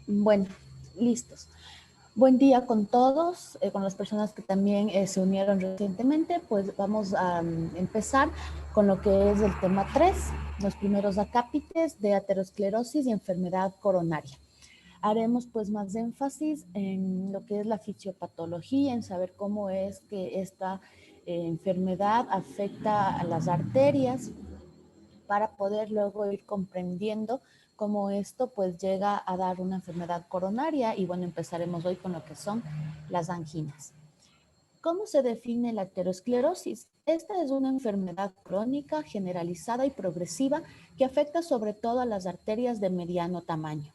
Bueno, listos. Buen día con todos, con las personas que también se unieron recientemente. Pues vamos a empezar con lo que es el tema 3, los primeros acápites de aterosclerosis y enfermedad coronaria. Haremos pues más énfasis en lo que es la fisiopatología, en saber cómo es que esta enfermedad afecta a las arterias, para poder luego ir comprendiendo cómo esto pues llega a dar una enfermedad coronaria. Y bueno, empezaremos hoy con lo que son las anginas. ¿Cómo se define la aterosclerosis? Esta es una enfermedad crónica, generalizada y progresiva que afecta sobre todo a las arterias de mediano tamaño.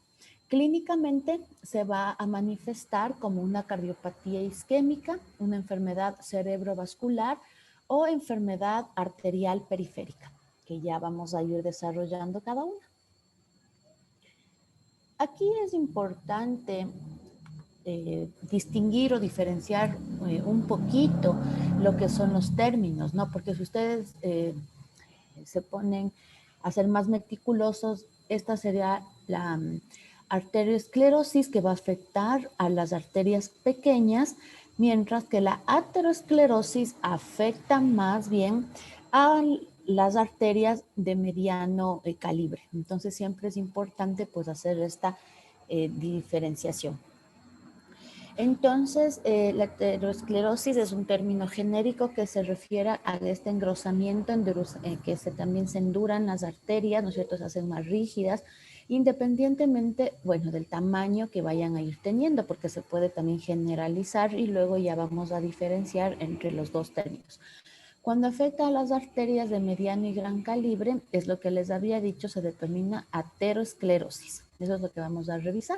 Clínicamente se va a manifestar como una cardiopatía isquémica, una enfermedad cerebrovascular o enfermedad arterial periférica, que ya vamos a ir desarrollando cada una. Aquí es importante distinguir o diferenciar un poquito lo que son los términos, ¿no? Porque si ustedes se ponen a ser más meticulosos, esta sería la arteriosclerosis, que va a afectar a las arterias pequeñas, mientras que la aterosclerosis afecta más bien a las arterias de mediano calibre. Entonces siempre es importante pues hacer esta diferenciación. Entonces, la aterosclerosis es un término genérico que se refiere a este engrosamiento que también se enduran las arterias, ¿no es cierto?, se hacen más rígidas, independientemente, bueno, del tamaño que vayan a ir teniendo, porque se puede también generalizar y luego ya vamos a diferenciar entre los dos términos. Cuando afecta a las arterias de mediano y gran calibre, es lo que les había dicho, se determina aterosclerosis. Eso es lo que vamos a revisar.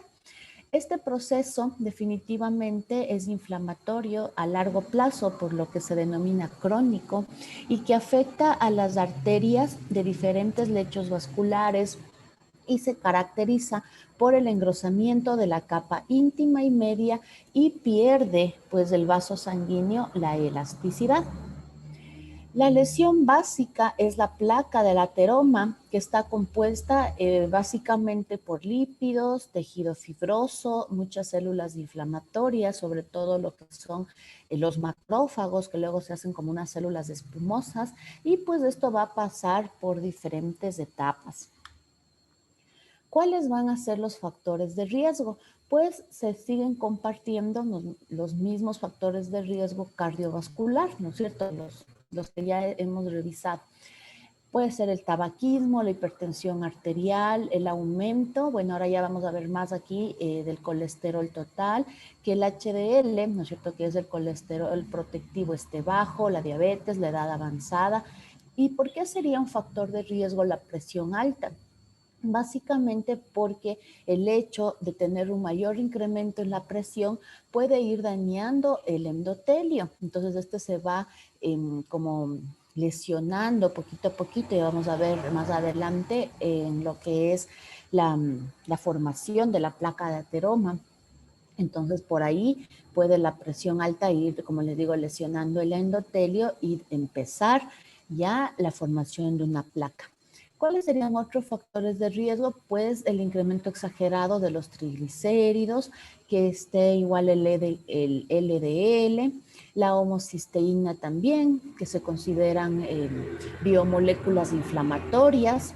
Este proceso definitivamente es inflamatorio a largo plazo, por lo que se denomina crónico, y que afecta a las arterias de diferentes lechos vasculares y se caracteriza por el engrosamiento de la capa íntima y media y pierde pues el vaso sanguíneo la elasticidad. La lesión básica es la placa del ateroma, que está compuesta básicamente por lípidos, tejido fibroso, muchas células inflamatorias, sobre todo lo que son los macrófagos, que luego se hacen como unas células espumosas, y pues esto va a pasar por diferentes etapas. ¿Cuáles van a ser los factores de riesgo? Pues se siguen compartiendo los mismos factores de riesgo cardiovascular, ¿no es cierto? Los que ya hemos revisado. Puede ser el tabaquismo, la hipertensión arterial, el aumento, bueno, ahora ya vamos a ver más aquí del colesterol total, que el HDL, ¿no es cierto?, que es el colesterol protectivo esté bajo, la diabetes, la edad avanzada. ¿Y por qué sería un factor de riesgo la presión alta? Básicamente porque el hecho de tener un mayor incremento en la presión puede ir dañando el endotelio. Entonces este se va como lesionando poquito a poquito, y vamos a ver más adelante en lo que es la formación de la placa de ateroma. Entonces por ahí puede la presión alta ir, como les digo, lesionando el endotelio y empezar ya la formación de una placa. ¿Cuáles serían otros factores de riesgo? Pues el incremento exagerado de los triglicéridos, que esté igual el LDL, la homocisteína también, que se consideran biomoléculas inflamatorias,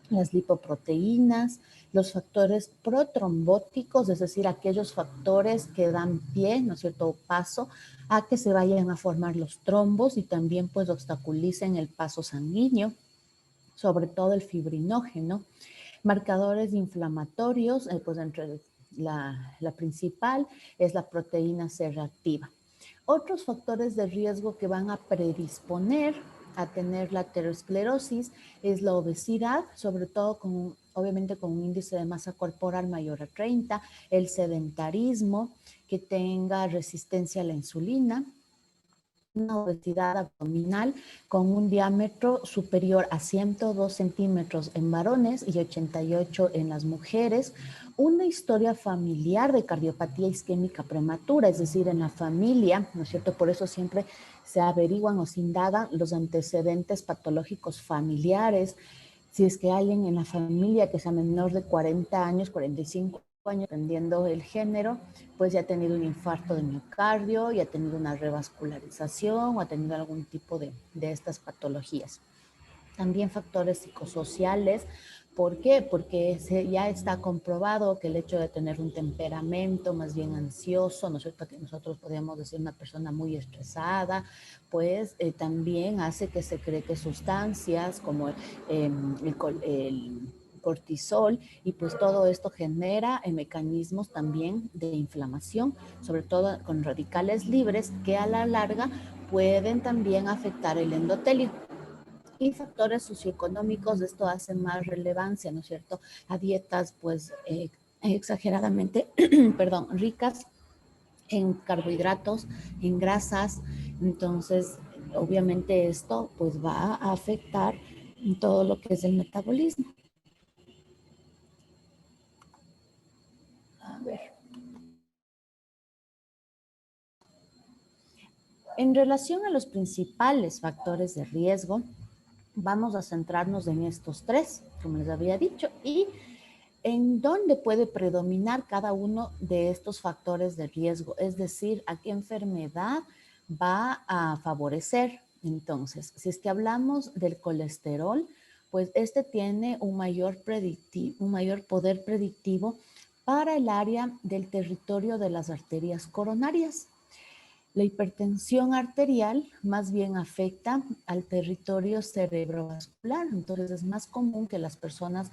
las lipoproteínas, los factores protrombóticos, es decir, aquellos factores que dan pie, ¿no es cierto?, paso a que se vayan a formar los trombos y también pues obstaculicen el paso sanguíneo, sobre todo el fibrinógeno. Marcadores inflamatorios, pues entre la principal es la proteína C reactiva. Otros factores de riesgo que van a predisponer a tener la aterosclerosis es la obesidad, sobre todo obviamente con un índice de masa corporal mayor a 30, el sedentarismo, que tenga resistencia a la insulina, una obesidad abdominal con un diámetro superior a 102 centímetros en varones y 88 en las mujeres, una historia familiar de cardiopatía isquémica prematura, es decir, en la familia, ¿no es cierto? Por eso siempre se averiguan o se indagan los antecedentes patológicos familiares. Si es que alguien en la familia que sea menor de 40 años, 45 años, dependiendo del género, pues ya ha tenido un infarto de miocardio, ya ha tenido una revascularización o ha tenido algún tipo de estas patologías. También factores psicosociales. ¿Por qué? Porque ya está comprobado que el hecho de tener un temperamento más bien ansioso, ¿no es cierto? Que nosotros podríamos decir una persona muy estresada, pues también hace que se cree sustancias como el cortisol, y pues todo esto genera mecanismos también de inflamación, sobre todo con radicales libres que a la larga pueden también afectar el endotelio. Y factores socioeconómicos, esto hace más relevancia, ¿no es cierto?, a dietas pues exageradamente, perdón, ricas en carbohidratos, en grasas. Entonces, obviamente esto pues va a afectar todo lo que es el metabolismo. A ver. En relación a los principales factores de riesgo, vamos a centrarnos en estos tres, como les había dicho, y en dónde puede predominar cada uno de estos factores de riesgo, es decir, a qué enfermedad va a favorecer. Entonces, si es que hablamos del colesterol, pues este tiene un mayor poder predictivo para el área del territorio de las arterias coronarias. La hipertensión arterial más bien afecta al territorio cerebrovascular, entonces es más común que las personas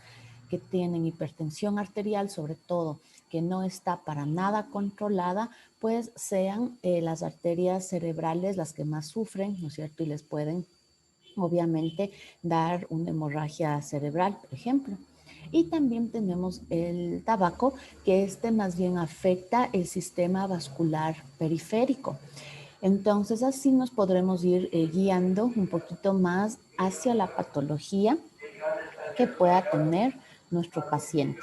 que tienen hipertensión arterial, sobre todo que no está para nada controlada, pues sean las arterias cerebrales las que más sufren, ¿no es cierto? Y les pueden obviamente dar una hemorragia cerebral, por ejemplo. Y también tenemos el tabaco, que este más bien afecta el sistema vascular periférico. Entonces así nos podremos ir guiando un poquito más hacia la patología que pueda tener nuestro paciente.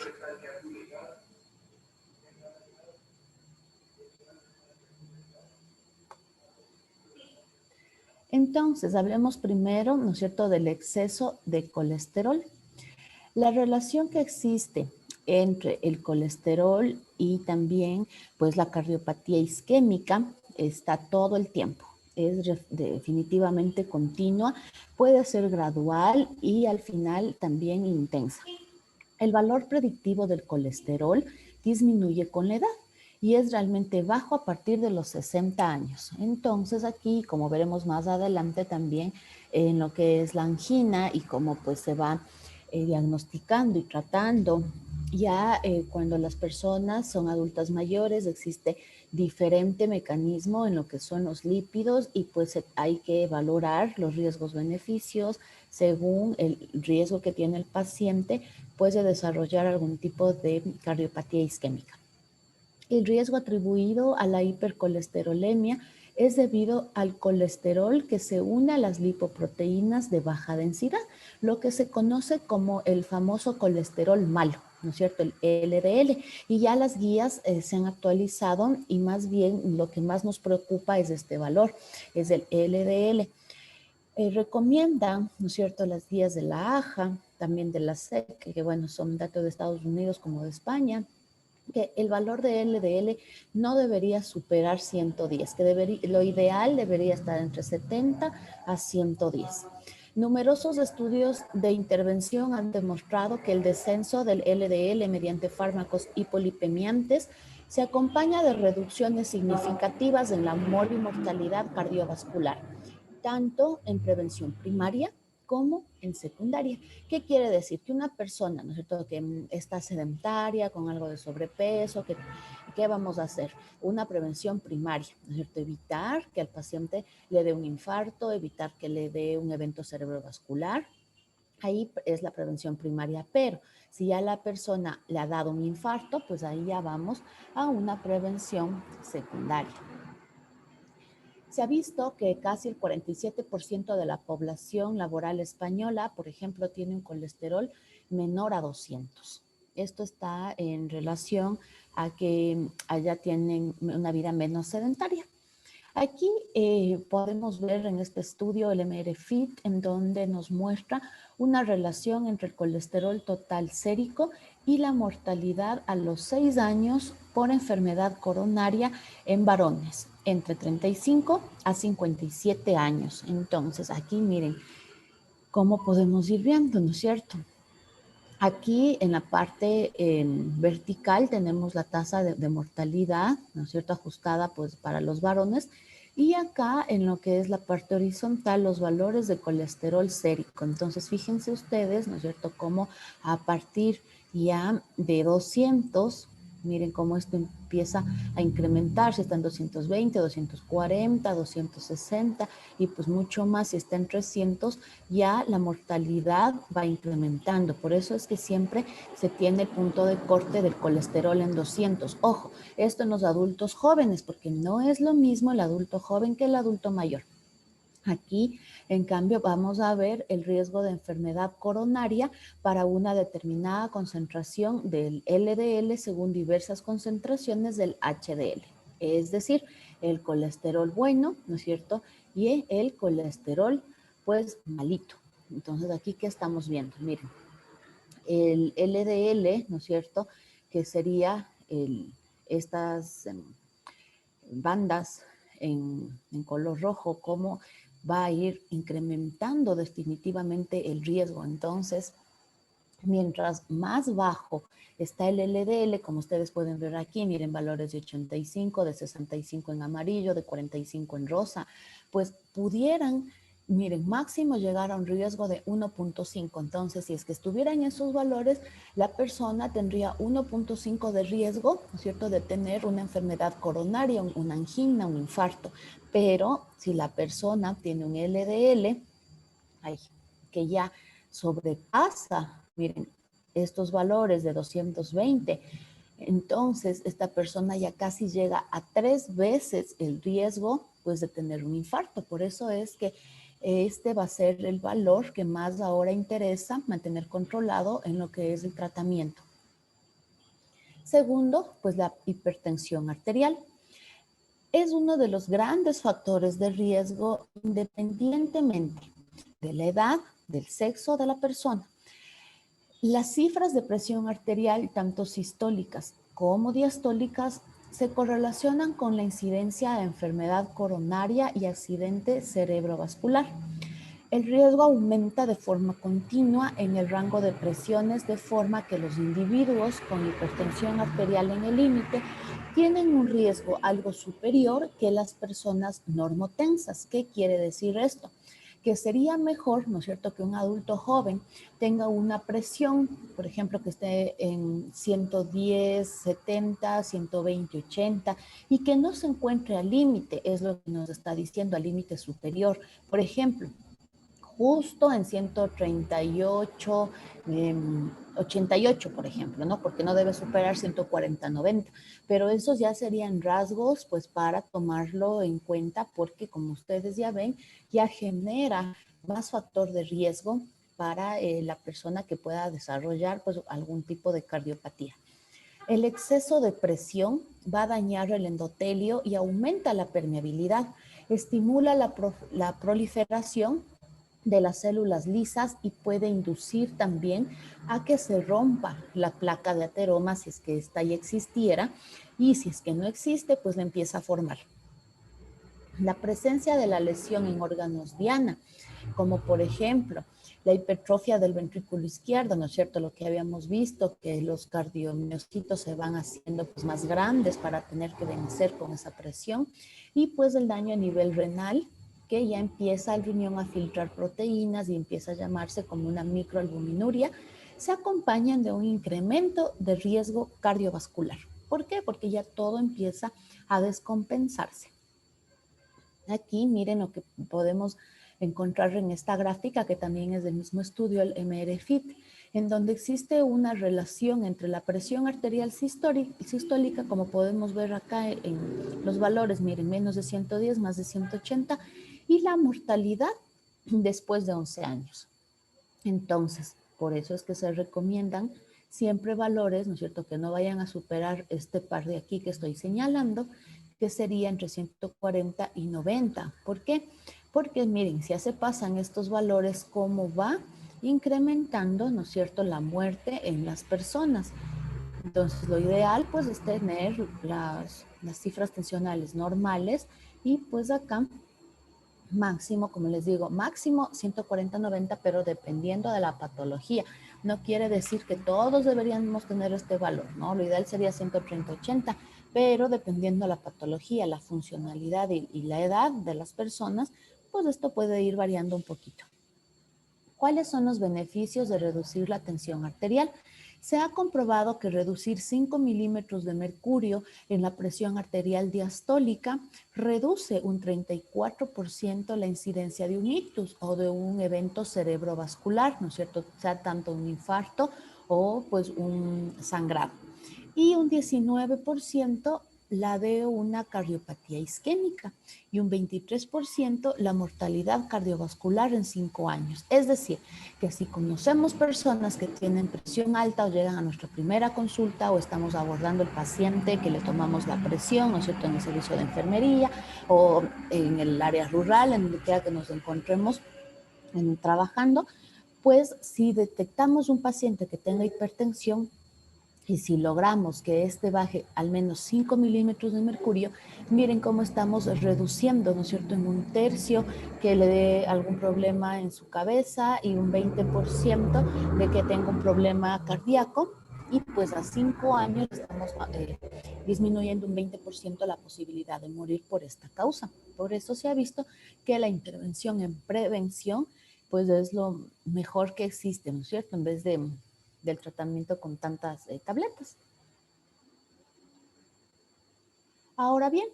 Entonces, hablemos primero, ¿no es cierto?, del exceso de colesterol. La relación que existe entre el colesterol y también pues la cardiopatía isquémica está todo el tiempo. Es definitivamente continua, puede ser gradual y al final también intensa. El valor predictivo del colesterol disminuye con la edad y es realmente bajo a partir de los 60 años. Entonces aquí, como veremos más adelante también en lo que es la angina y cómo pues se va diagnosticando y tratando, ya cuando las personas son adultas mayores existe diferente mecanismo en lo que son los lípidos y pues hay que valorar los riesgos-beneficios según el riesgo que tiene el paciente, puede desarrollar algún tipo de cardiopatía isquémica. El riesgo atribuido a la hipercolesterolemia es debido al colesterol que se une a las lipoproteínas de baja densidad, lo que se conoce como el famoso colesterol malo, ¿no es cierto?, el LDL. Y ya las guías se han actualizado y más bien lo que más nos preocupa es este valor, es el LDL. Recomiendan, ¿no es cierto?, las guías de la AJA, también de la SEC, que bueno, son datos de Estados Unidos como de España, que el valor de LDL no debería superar 110, que lo ideal debería estar entre 70 a 110. Numerosos estudios de intervención han demostrado que el descenso del LDL mediante fármacos hipolipemiantes se acompaña de reducciones significativas en la morbimortalidad cardiovascular, tanto en prevención primaria como en secundaria. ¿Qué quiere decir? Que una persona, ¿no es cierto?, que está sedentaria, con algo de sobrepeso, ¿qué vamos a hacer? Una prevención primaria, ¿no es cierto? Evitar que al paciente le dé un infarto, evitar que le dé un evento cerebrovascular. Ahí es la prevención primaria, pero si ya la persona le ha dado un infarto, pues ahí ya vamos a una prevención secundaria. Se ha visto que casi el 47% de la población laboral española, por ejemplo, tiene un colesterol menor a 200. Esto está en relación a que allá tienen una vida menos sedentaria. Aquí podemos ver en este estudio el MRFIT, en donde nos muestra una relación entre el colesterol total sérico y la mortalidad a los 6 años por enfermedad coronaria en varones entre 35 a 57 años. Entonces, aquí miren cómo podemos ir viendo, ¿no es cierto? Aquí en la parte vertical tenemos la tasa de mortalidad, ¿no es cierto?, ajustada pues para los varones. Y acá en lo que es la parte horizontal, los valores de colesterol sérico. Entonces, fíjense ustedes, ¿no es cierto?, cómo a partir ya de 200, miren cómo esto empieza a incrementarse, está en 220, 240, 260 y pues mucho más si está en 300, ya la mortalidad va incrementando. Por eso es que siempre se tiene el punto de corte del colesterol en 200. Ojo, esto en los adultos jóvenes, porque no es lo mismo el adulto joven que el adulto mayor. Aquí, en cambio, vamos a ver el riesgo de enfermedad coronaria para una determinada concentración del LDL según diversas concentraciones del HDL. Es decir, el colesterol bueno, ¿no es cierto? Y el colesterol, pues, malito. Entonces, aquí, ¿qué estamos viendo? Miren, el LDL, ¿no es cierto? Que sería estas bandas en color rojo, cómo va a ir incrementando definitivamente el riesgo. Entonces, mientras más bajo está el LDL, como ustedes pueden ver aquí, miren valores de 85, de 65 en amarillo, de 45 en rosa, pues pudieran, miren, máximo llegar a un riesgo de 1.5. Entonces, si es que estuvieran esos valores, la persona tendría 1.5 de riesgo, ¿no es cierto?, de tener una enfermedad coronaria, una angina, un infarto. Pero si la persona tiene un LDL, que ya sobrepasa, miren, estos valores de 220, entonces esta persona ya casi llega a 3 veces el riesgo pues de tener un infarto. Por eso es que este va a ser el valor que más ahora interesa mantener controlado en lo que es el tratamiento. Segundo, pues la hipertensión arterial. Es uno de los grandes factores de riesgo independientemente de la edad, del sexo de la persona. Las cifras de presión arterial, tanto sistólicas como diastólicas, se correlacionan con la incidencia de enfermedad coronaria y accidente cerebrovascular. El riesgo aumenta de forma continua en el rango de presiones, de forma que los individuos con hipertensión arterial en el límite tienen un riesgo algo superior que las personas normotensas. ¿Qué quiere decir esto? Que sería mejor, ¿no es cierto?, que un adulto joven tenga una presión, por ejemplo, que esté en 110, 70, 120, 80 y que no se encuentre al límite, es lo que nos está diciendo, al límite superior. Por ejemplo, justo en 138, 88, por ejemplo, ¿no? Porque no debe superar 140, 90. Pero esos ya serían rasgos, pues, para tomarlo en cuenta, porque como ustedes ya ven, ya genera más factor de riesgo para la persona que pueda desarrollar, pues, algún tipo de cardiopatía. El exceso de presión va a dañar el endotelio y aumenta la permeabilidad, estimula la proliferación de las células lisas y puede inducir también a que se rompa la placa de ateroma si es que esta ya existiera, y si es que no existe, pues la empieza a formar. La presencia de la lesión en órganos diana, como por ejemplo la hipertrofia del ventrículo izquierdo, ¿no es cierto? Lo que habíamos visto, que los cardiomiocitos se van haciendo pues más grandes para tener que vencer con esa presión, y pues el daño a nivel renal, que ya empieza el riñón a filtrar proteínas y empieza a llamarse como una microalbuminuria, se acompañan de un incremento de riesgo cardiovascular. ¿Por qué? Porque ya todo empieza a descompensarse. Aquí miren lo que podemos encontrar en esta gráfica, que también es del mismo estudio, el MRFIT, en donde existe una relación entre la presión arterial sistólica, como podemos ver acá en los valores, miren, menos de 110, más de 180, y la mortalidad después de 11 años. Entonces, por eso es que se recomiendan siempre valores, ¿no es cierto?, que no vayan a superar este par de aquí que estoy señalando, que sería entre 140 y 90. ¿Por qué? Porque miren, si ya se pasan estos valores, ¿cómo va incrementando, ¿no es cierto?, la muerte en las personas. Entonces, lo ideal, pues, es tener las cifras tensionales normales y, pues, acá máximo, como les digo, máximo 140-90, pero dependiendo de la patología. No quiere decir que todos deberíamos tener este valor, ¿no? Lo ideal sería 130-80, pero dependiendo de la patología, la funcionalidad y la edad de las personas, pues esto puede ir variando un poquito. ¿Cuáles son los beneficios de reducir la tensión arterial? Se ha comprobado que reducir 5 milímetros de mercurio en la presión arterial diastólica reduce un 34% la incidencia de un ictus o de un evento cerebrovascular, ¿no es cierto? Sea tanto un infarto o pues un sangrado. Y un 19% la de una cardiopatía isquémica y un 23% la mortalidad cardiovascular en 5 años. Es decir, que si conocemos personas que tienen presión alta o llegan a nuestra primera consulta o estamos abordando al paciente que le tomamos la presión, ¿no es cierto?, en el servicio de enfermería o en el área rural, en donde quiera que nos encontremos trabajando, pues si detectamos un paciente que tenga hipertensión, y si logramos que este baje al menos 5 milímetros de mercurio, miren cómo estamos reduciendo, ¿no es cierto?, en un tercio que le dé algún problema en su cabeza y un 20% de que tenga un problema cardíaco. Y pues a 5 años estamos disminuyendo un 20% la posibilidad de morir por esta causa. Por eso se ha visto que la intervención en prevención pues es lo mejor que existe, ¿no es cierto?, en vez del tratamiento con tantas tabletas. Ahora bien,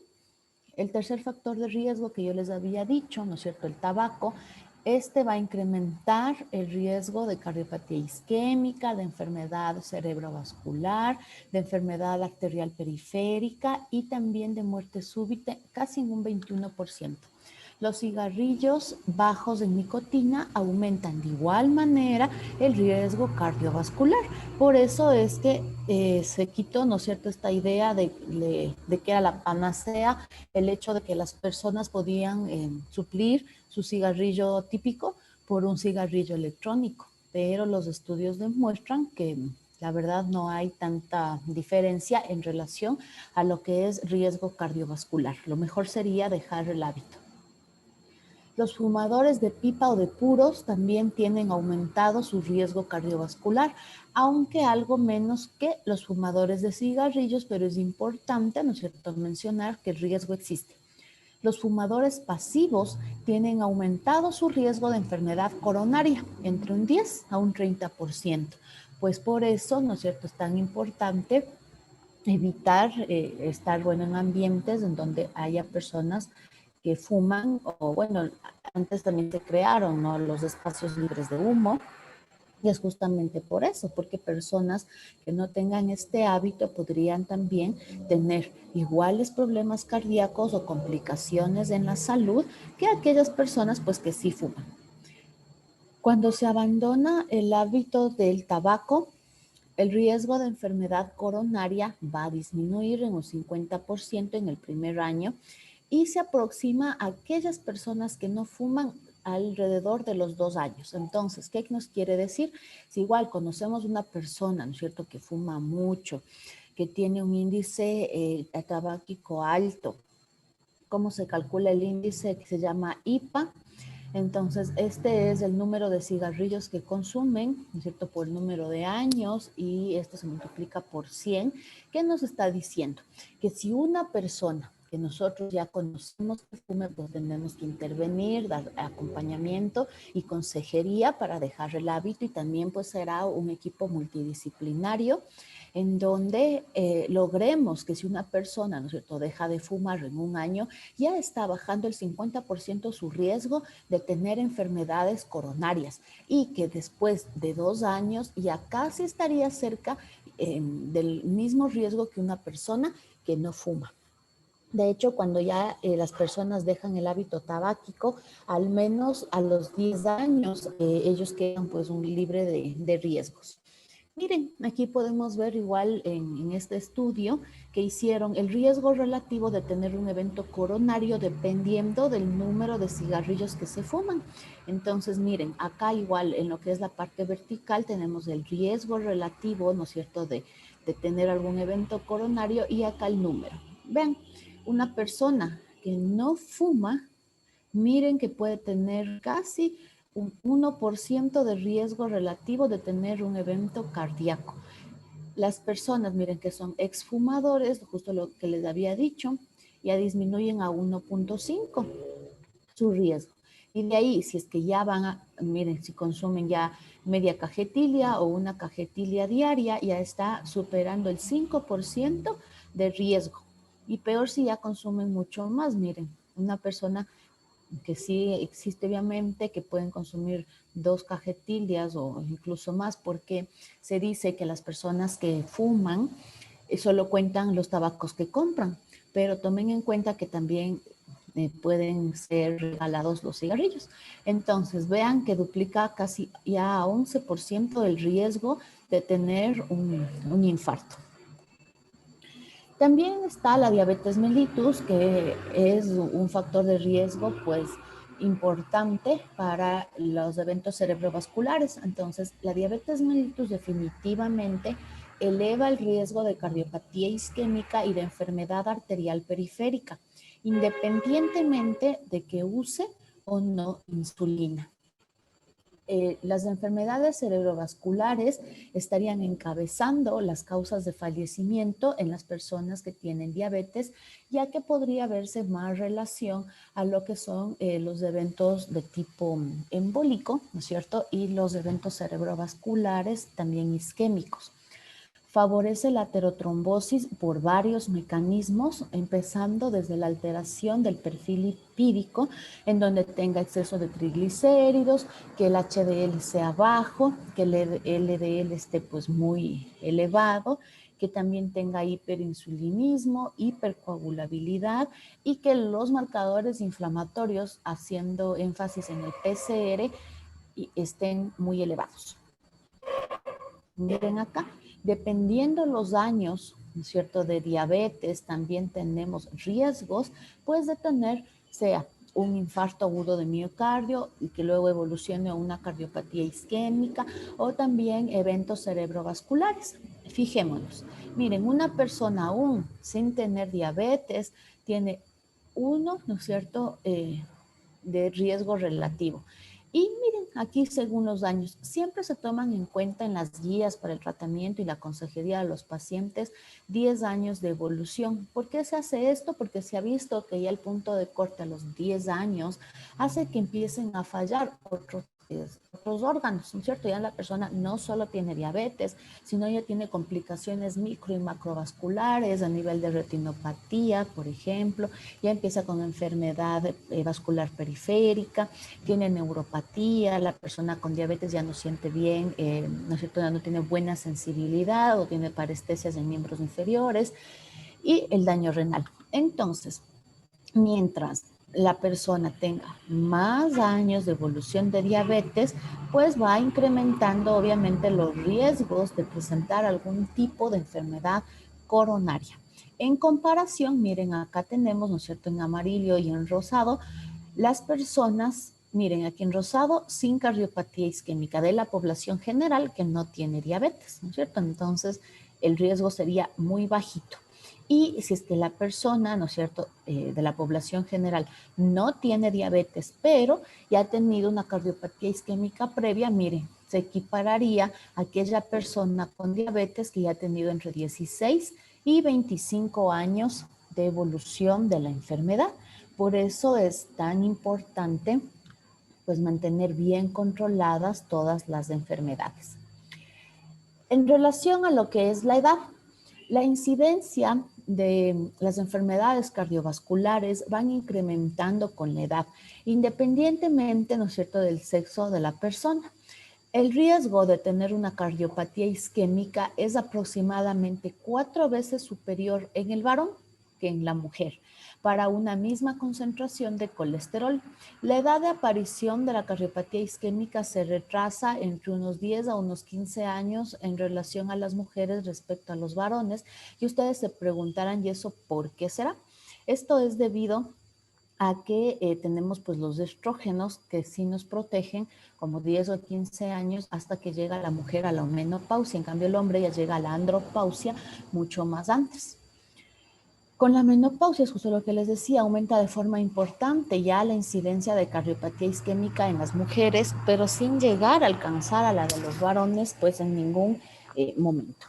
el tercer factor de riesgo que yo les había dicho, ¿no es cierto?, el tabaco, este va a incrementar el riesgo de cardiopatía isquémica, de enfermedad cerebrovascular, de enfermedad arterial periférica y también de muerte súbita casi en un 21%. Los cigarrillos bajos en nicotina aumentan de igual manera el riesgo cardiovascular. Por eso es que se quitó, ¿no es cierto?, esta idea de que era la panacea el hecho de que las personas podían suplir su cigarrillo típico por un cigarrillo electrónico. Pero los estudios demuestran que la verdad no hay tanta diferencia en relación a lo que es riesgo cardiovascular. Lo mejor sería dejar el hábito. Los fumadores de pipa o de puros también tienen aumentado su riesgo cardiovascular, aunque algo menos que los fumadores de cigarrillos, pero es importante, ¿no es cierto?, mencionar que el riesgo existe. Los fumadores pasivos tienen aumentado su riesgo de enfermedad coronaria entre un 10 a un 30%. Pues por eso, ¿no es cierto?, es tan importante evitar estar, bueno, en ambientes en donde haya personas que fuman, o bueno, antes también se crearon, ¿no?, los espacios libres de humo, y es justamente por eso, porque personas que no tengan este hábito podrían también tener iguales problemas cardíacos o complicaciones en la salud que aquellas personas pues que sí fuman. Cuando se abandona el hábito del tabaco, el riesgo de enfermedad coronaria va a disminuir en un 50% en el primer año y se aproxima a aquellas personas que no fuman alrededor de los 2 años. Entonces, ¿qué nos quiere decir? Si igual conocemos una persona, ¿no es cierto?, que fuma mucho, que tiene un índice tabáquico alto. ¿Cómo se calcula el índice? Que se llama IPA. Entonces, este es el número de cigarrillos que consumen, ¿no es cierto?, por el número de años, y esto se multiplica por 100. ¿Qué nos está diciendo? Que si una persona que nosotros ya conocemos que fume, pues tenemos que intervenir, dar acompañamiento y consejería para dejar el hábito, y también pues será un equipo multidisciplinario en donde logremos que si una persona, ¿no es cierto?, deja de fumar en un año, ya está bajando el 50% su riesgo de tener enfermedades coronarias, y que después de 2 años ya casi estaría cerca del mismo riesgo que una persona que no fuma. De hecho, cuando ya las personas dejan el hábito tabáquico, al menos a los 10 años, ellos quedan pues libre de riesgos. Miren, aquí podemos ver igual en este estudio que hicieron el riesgo relativo de tener un evento coronario dependiendo del número de cigarrillos que se fuman. Entonces, miren, acá igual en lo que es la parte vertical tenemos el riesgo relativo, ¿no es cierto?, de tener algún evento coronario y acá el número. Vean, una persona que no fuma, miren que puede tener casi un 1% de riesgo relativo de tener un evento cardíaco. Las personas, miren, que son exfumadores, justo lo que les había dicho, ya disminuyen a 1.5 su riesgo. Y de ahí, si es que ya van a, miren, si consumen ya media cajetilla o una cajetilla diaria, ya está superando el 5% de riesgo. Y peor si ya consumen mucho más, miren, una persona que sí existe obviamente que pueden consumir 2 cajetillas o incluso más, porque se dice que las personas que fuman solo cuentan los tabacos que compran, pero tomen en cuenta que también pueden ser regalados los cigarrillos. Entonces, vean que duplica casi ya a 11% el riesgo de tener un infarto. También está la diabetes mellitus, que es un factor de riesgo, pues, importante para los eventos cerebrovasculares. Entonces, la diabetes mellitus definitivamente eleva el riesgo de cardiopatía isquémica y de enfermedad arterial periférica, independientemente de que use o no insulina. Las enfermedades cerebrovasculares estarían encabezando las causas de fallecimiento en las personas que tienen diabetes, ya que podría verse más relación a lo que son los eventos de tipo embólico, ¿no es cierto? Y los eventos cerebrovasculares también isquémicos. Favorece la aterotrombosis por varios mecanismos, empezando desde la alteración del perfil lipídico, en donde tenga exceso de triglicéridos, que el HDL sea bajo, que el LDL esté pues muy elevado, que también tenga hiperinsulinismo, hipercoagulabilidad y que los marcadores inflamatorios, haciendo énfasis en el PCR, estén muy elevados. Miren acá, dependiendo los años, ¿no es cierto?, de diabetes, también tenemos riesgos, pues, de tener, sea un infarto agudo de miocardio y que luego evolucione a una cardiopatía isquémica o también eventos cerebrovasculares. Fijémonos, miren, una persona aún sin tener diabetes tiene uno, ¿no es cierto?, de riesgo relativo. Y miren, aquí según los años, siempre se toman en cuenta en las guías para el tratamiento y la consejería de los pacientes 10 años de evolución. ¿Por qué se hace esto? Porque se ha visto que ya el punto de corte a los 10 años hace que empiecen a fallar otros órganos, ¿no es cierto? Ya la persona no solo tiene diabetes, sino ya tiene complicaciones micro y macrovasculares a nivel de retinopatía, por ejemplo, ya empieza con enfermedad vascular periférica, tiene neuropatía, la persona con diabetes ya no siente bien, ¿no es cierto? Ya no tiene buena sensibilidad o tiene parestesias en miembros inferiores y el daño renal. Entonces, mientras la persona tenga más años de evolución de diabetes, pues va incrementando obviamente los riesgos de presentar algún tipo de enfermedad coronaria. En comparación, miren, acá tenemos, ¿no es cierto?, en amarillo y en rosado, las personas, miren, aquí en rosado, sin cardiopatía isquémica de la población general que no tiene diabetes, ¿no es cierto? Entonces, el riesgo sería muy bajito. Y si es que la persona, ¿no es cierto?, de la población general no tiene diabetes, pero ya ha tenido una cardiopatía isquémica previa, miren, se equipararía a aquella persona con diabetes que ya ha tenido entre 16 y 25 años de evolución de la enfermedad. Por eso es tan importante, pues, mantener bien controladas todas las enfermedades. En relación a lo que es la edad, la incidencia de las enfermedades cardiovasculares van incrementando con la edad, independientemente, ¿no es cierto?, del sexo de la persona. El riesgo de tener una cardiopatía isquémica es aproximadamente 4 veces superior en el varón que en la mujer para una misma concentración de colesterol. La edad de aparición de la cardiopatía isquémica se retrasa entre unos 10 a unos 15 años en relación a las mujeres respecto a los varones. Y ustedes se preguntarán, ¿y eso por qué será? Esto es debido a que tenemos pues los estrógenos que sí nos protegen como 10 o 15 años hasta que llega la mujer a la menopausia. En cambio el hombre ya llega a la andropausia mucho más antes. Con la menopausia, es justo lo que les decía, aumenta de forma importante ya la incidencia de cardiopatía isquémica en las mujeres, pero sin llegar a alcanzar a la de los varones, pues en ningún momento.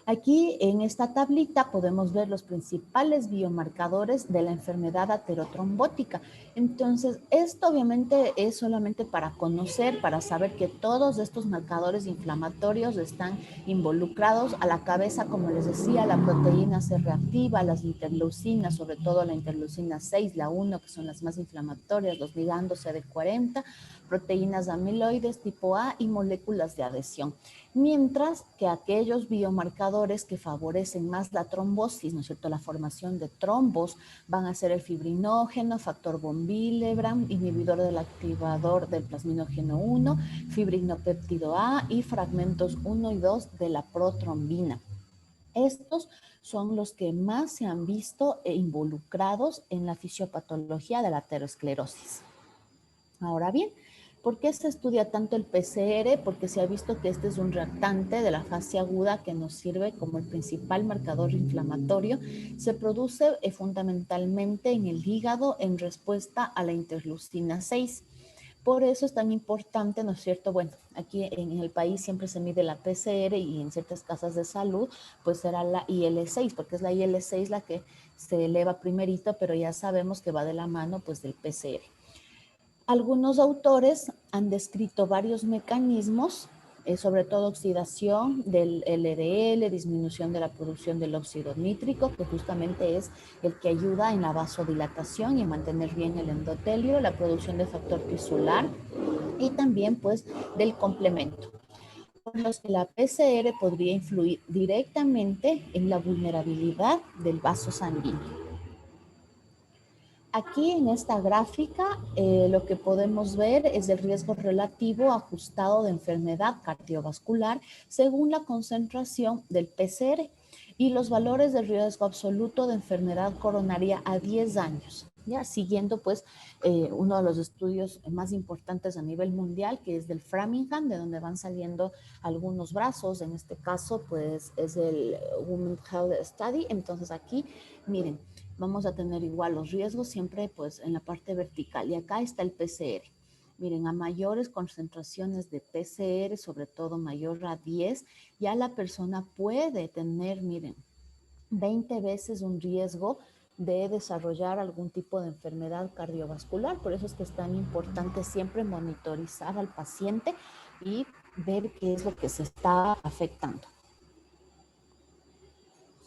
Aquí en esta tablita podemos ver los principales biomarcadores de la enfermedad aterotrombótica. Entonces, esto obviamente es solamente para conocer, para saber que todos estos marcadores inflamatorios están involucrados. A la cabeza, como les decía, la proteína C reactiva, las interleucinas, sobre todo la interleucina 6, la 1, que son las más inflamatorias, los ligandos CD40, proteínas amiloides tipo A y moléculas de adhesión. Mientras que aquellos biomarcadores que favorecen más la trombosis, ¿no es cierto?, la formación de trombos, van a ser el fibrinógeno, factor von Willebrand, inhibidor del activador del plasminógeno 1, fibrinopéptido A y fragmentos 1 y 2 de la protrombina. Estos son los que más se han visto involucrados en la fisiopatología de la aterosclerosis. Ahora bien, ¿por qué se estudia tanto el PCR? Porque se ha visto que este es un reactante de la fase aguda que nos sirve como el principal marcador inflamatorio. Se produce fundamentalmente en el hígado en respuesta a la interleucina 6. Por eso es tan importante, ¿no es cierto? Bueno, aquí en el país siempre se mide la PCR y en ciertas casas de salud, pues será la IL6, porque es la IL6 la que se eleva primerito, pero ya sabemos que va de la mano pues del PCR. Algunos autores han descrito varios mecanismos, sobre todo oxidación del LDL, disminución de la producción del óxido nítrico, que justamente es el que ayuda en la vasodilatación y en mantener bien el endotelio, la producción de factor tisular y también pues del complemento, por los que la PCR podría influir directamente en la vulnerabilidad del vaso sanguíneo. Aquí en esta gráfica lo que podemos ver es el riesgo relativo ajustado de enfermedad cardiovascular según la concentración del PCR y los valores de riesgo absoluto de enfermedad coronaria a 10 años. Ya siguiendo pues uno de los estudios más importantes a nivel mundial, que es del Framingham, de donde van saliendo algunos brazos. En este caso pues es el Women's Health Study. Entonces aquí miren, vamos a tener igual los riesgos siempre pues en la parte vertical. Y acá está el PCR. Miren, a mayores concentraciones de PCR, sobre todo mayor a 10, ya la persona puede tener, miren, 20 veces un riesgo de desarrollar algún tipo de enfermedad cardiovascular. Por eso es que es tan importante siempre monitorizar al paciente y ver qué es lo que se está afectando.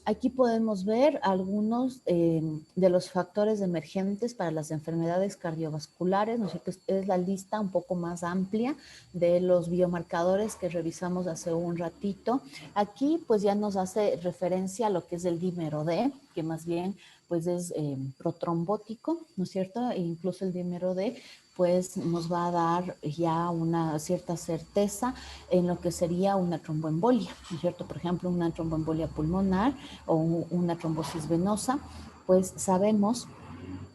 Aquí podemos ver algunos de los factores emergentes para las enfermedades cardiovasculares, ¿no es cierto? Es la lista un poco más amplia de los biomarcadores que revisamos hace un ratito. Aquí pues ya nos hace referencia a lo que es el dímero D, que más bien pues es protrombótico, ¿no es cierto? E incluso el dímero D pues nos va a dar ya una cierta certeza en lo que sería una tromboembolia, ¿no es cierto? Por ejemplo, una tromboembolia pulmonar o una trombosis venosa, pues sabemos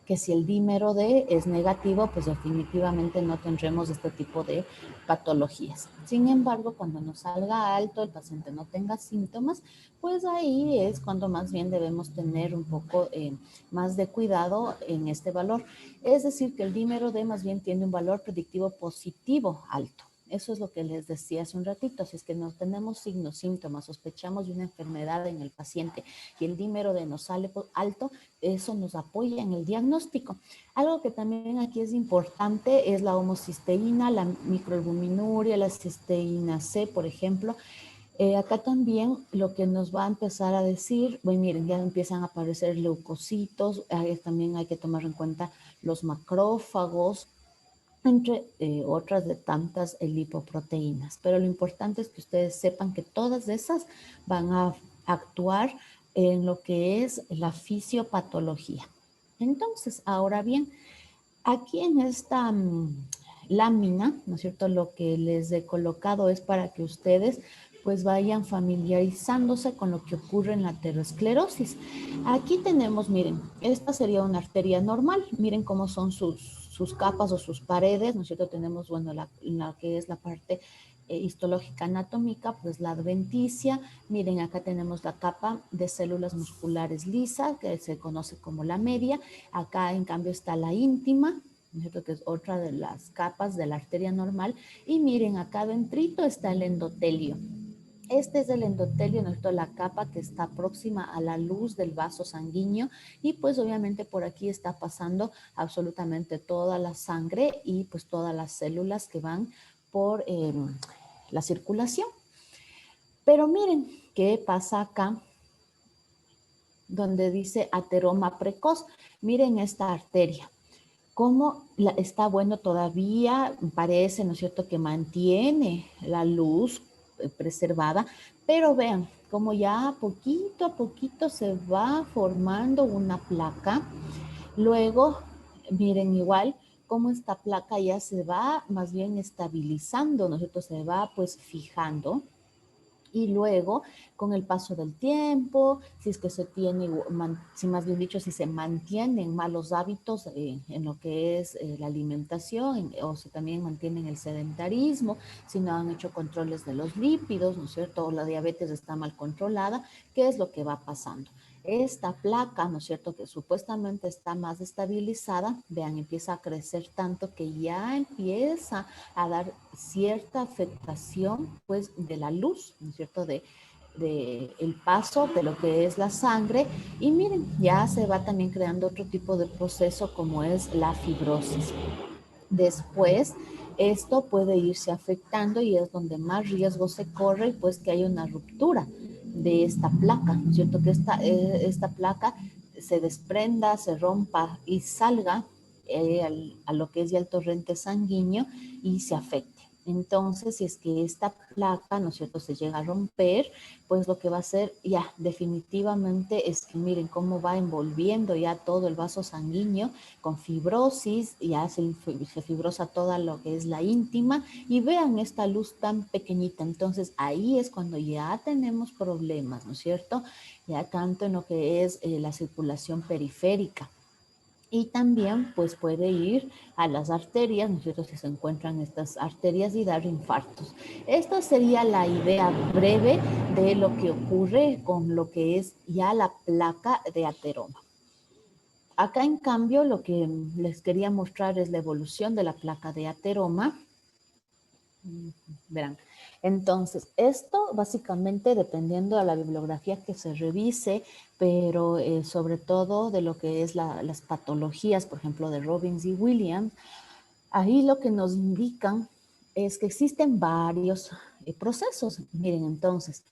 que si el dímero D es negativo, pues definitivamente no tendremos este tipo de patologías. Sin embargo, cuando nos salga alto, el paciente no tenga síntomas, pues ahí es cuando más bien debemos tener un poco más de cuidado en este valor. Es decir, que el dímero D más bien tiene un valor predictivo positivo alto. Eso es lo que les decía hace un ratito. Si es que no tenemos signos, síntomas, sospechamos de una enfermedad en el paciente y el dímero D nos sale alto, eso nos apoya en el diagnóstico. Algo que también aquí es importante es la homocisteína, la microalbuminuria, la cisteína C, por ejemplo. Acá también lo que nos va a empezar a decir, bueno, miren, ya empiezan a aparecer leucocitos, también hay que tomar en cuenta los macrófagos, entre otras de tantas lipoproteínas. Pero lo importante es que ustedes sepan que todas esas van a actuar en lo que es la fisiopatología. Entonces, ahora bien, aquí en esta lámina, ¿no es cierto? Lo que les he colocado es para que ustedes pues vayan familiarizándose con lo que ocurre en la aterosclerosis. Aquí tenemos, miren, esta sería una arteria normal, miren cómo son sus capas o sus paredes, ¿no es cierto? Tenemos, bueno, la que es la parte histológica anatómica, pues la adventicia, miren acá tenemos la capa de células musculares lisas, que se conoce como la media, acá en cambio está la íntima, ¿no es cierto? Que es otra de las capas de la arteria normal, y miren acá adentrito está el endotelio. Este es el endotelio, ¿no es cierto? La capa que está próxima a la luz del vaso sanguíneo y pues obviamente por aquí está pasando absolutamente toda la sangre y pues todas las células que van por la circulación. Pero miren, ¿qué pasa acá? Donde dice ateroma precoz. Miren esta arteria. Cómo está bueno todavía, parece, ¿no es cierto?, que mantiene la luz preservada, pero vean cómo ya poquito a poquito se va formando una placa. Luego, miren igual cómo esta placa ya se va más bien estabilizando, ¿no es cierto?, se va pues fijando. Y luego, con el paso del tiempo, si es que se tiene, si más bien dicho, si se mantienen malos hábitos en lo que es la alimentación, o si también mantienen el sedentarismo, si no han hecho controles de los lípidos, ¿no es cierto? O la diabetes está mal controlada, ¿qué es lo que va pasando? Esta placa, ¿no es cierto?, que supuestamente está más estabilizada, vean, empieza a crecer tanto que ya empieza a dar cierta afectación, pues, de la luz, ¿no es cierto?, de el paso de lo que es la sangre. Y miren, ya se va también creando otro tipo de proceso como es la fibrosis. Después, esto puede irse afectando y es donde más riesgo se corre, pues que hay una ruptura de esta placa, ¿no es cierto? Que esta placa se desprenda, se rompa y salga a lo que es ya el torrente sanguíneo y se afecte. Entonces, si es que esta placa, ¿no es cierto?, se llega a romper, pues lo que va a hacer ya definitivamente es que miren cómo va envolviendo ya todo el vaso sanguíneo con fibrosis, ya se fibrosa toda lo que es la íntima y vean esta luz tan pequeñita. Entonces ahí es cuando ya tenemos problemas, ¿no es cierto? Ya tanto en lo que es la circulación periférica. Y también pues puede ir a las arterias, ¿no es cierto?, si se encuentran estas arterias y dar infartos. Esta sería la idea breve de lo que ocurre con lo que es ya la placa de ateroma. Acá, en cambio, lo que les quería mostrar es la evolución de la placa de ateroma. Verán. Entonces, esto básicamente dependiendo de la bibliografía que se revise, pero sobre todo de lo que es las patologías, por ejemplo, de Robbins y Williams, ahí lo que nos indican es que existen varios procesos. Miren, entonces,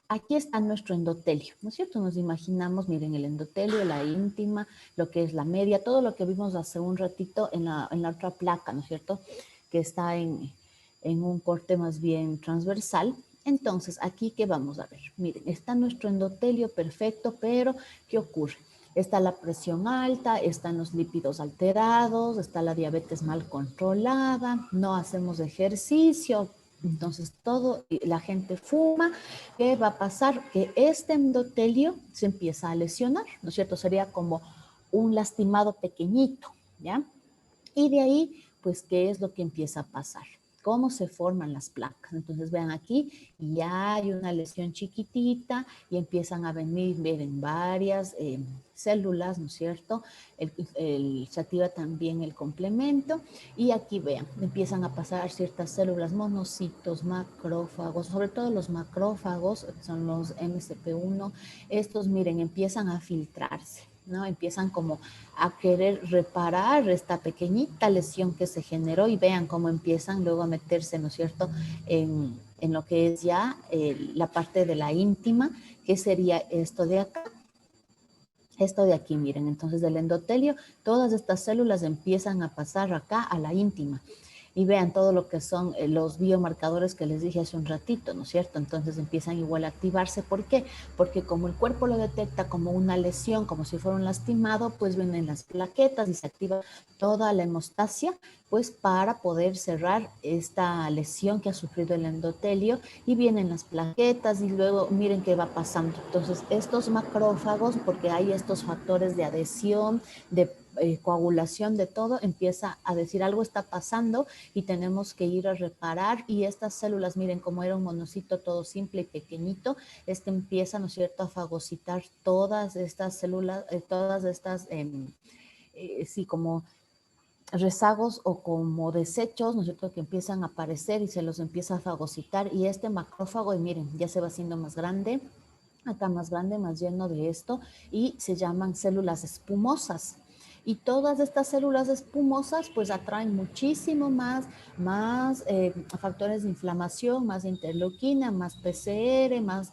aquí está nuestro endotelio, ¿no es cierto? Nos imaginamos, miren, el endotelio, la íntima, lo que es la media, todo lo que vimos hace un ratito en la otra placa, ¿no es cierto? Que está en un corte más bien transversal. Entonces, aquí, ¿qué vamos a ver? Miren, está nuestro endotelio perfecto, pero ¿qué ocurre? Está la presión alta, están los lípidos alterados, está la diabetes mal controlada, no hacemos ejercicio, entonces todo, la gente fuma. ¿Qué va a pasar? Que este endotelio se empieza a lesionar, ¿no es cierto? Sería como un lastimado pequeñito, ¿ya? Y de ahí, pues, ¿qué es lo que empieza a pasar? Cómo se forman las placas. Entonces, vean aquí, ya hay una lesión chiquitita y empiezan a venir, miren, varias células, ¿no es cierto? Se activa también el complemento y aquí vean, empiezan a pasar ciertas células, monocitos, macrófagos, sobre todo los macrófagos, que son los MCP1, estos, miren, empiezan a filtrarse, ¿no? Empiezan como a querer reparar esta pequeñita lesión que se generó y vean cómo empiezan luego a meterse, ¿no es cierto?, en lo que es ya la parte de la íntima, que sería esto de acá. Esto de aquí, miren, entonces del endotelio, todas estas células empiezan a pasar acá a la íntima. y vean todo lo que son los biomarcadores que les dije hace un ratito, ¿no es cierto? Entonces empiezan igual a activarse. ¿Por qué? Porque como el cuerpo lo detecta como una lesión, como si fuera un lastimado, pues vienen las plaquetas y se activa toda la hemostasia, pues para poder cerrar esta lesión que ha sufrido el endotelio, y vienen las plaquetas y luego miren qué va pasando. Entonces estos macrófagos, porque hay estos factores de adhesión, de coagulación, de todo, empieza a decir algo está pasando y tenemos que ir a reparar. Y estas células, miren como era un monocito todo simple y pequeñito, este empieza, ¿no es cierto?, a fagocitar todas estas células, todas estas, sí, como rezagos o como desechos, ¿no es cierto?, que empiezan a aparecer y se los empieza a fagocitar. Y este macrófago, y miren, ya se va haciendo más grande, acá más grande, más lleno de esto, y se llaman células espumosas. Y todas estas células espumosas pues atraen muchísimo más factores de inflamación, más interleuquina, más PCR, más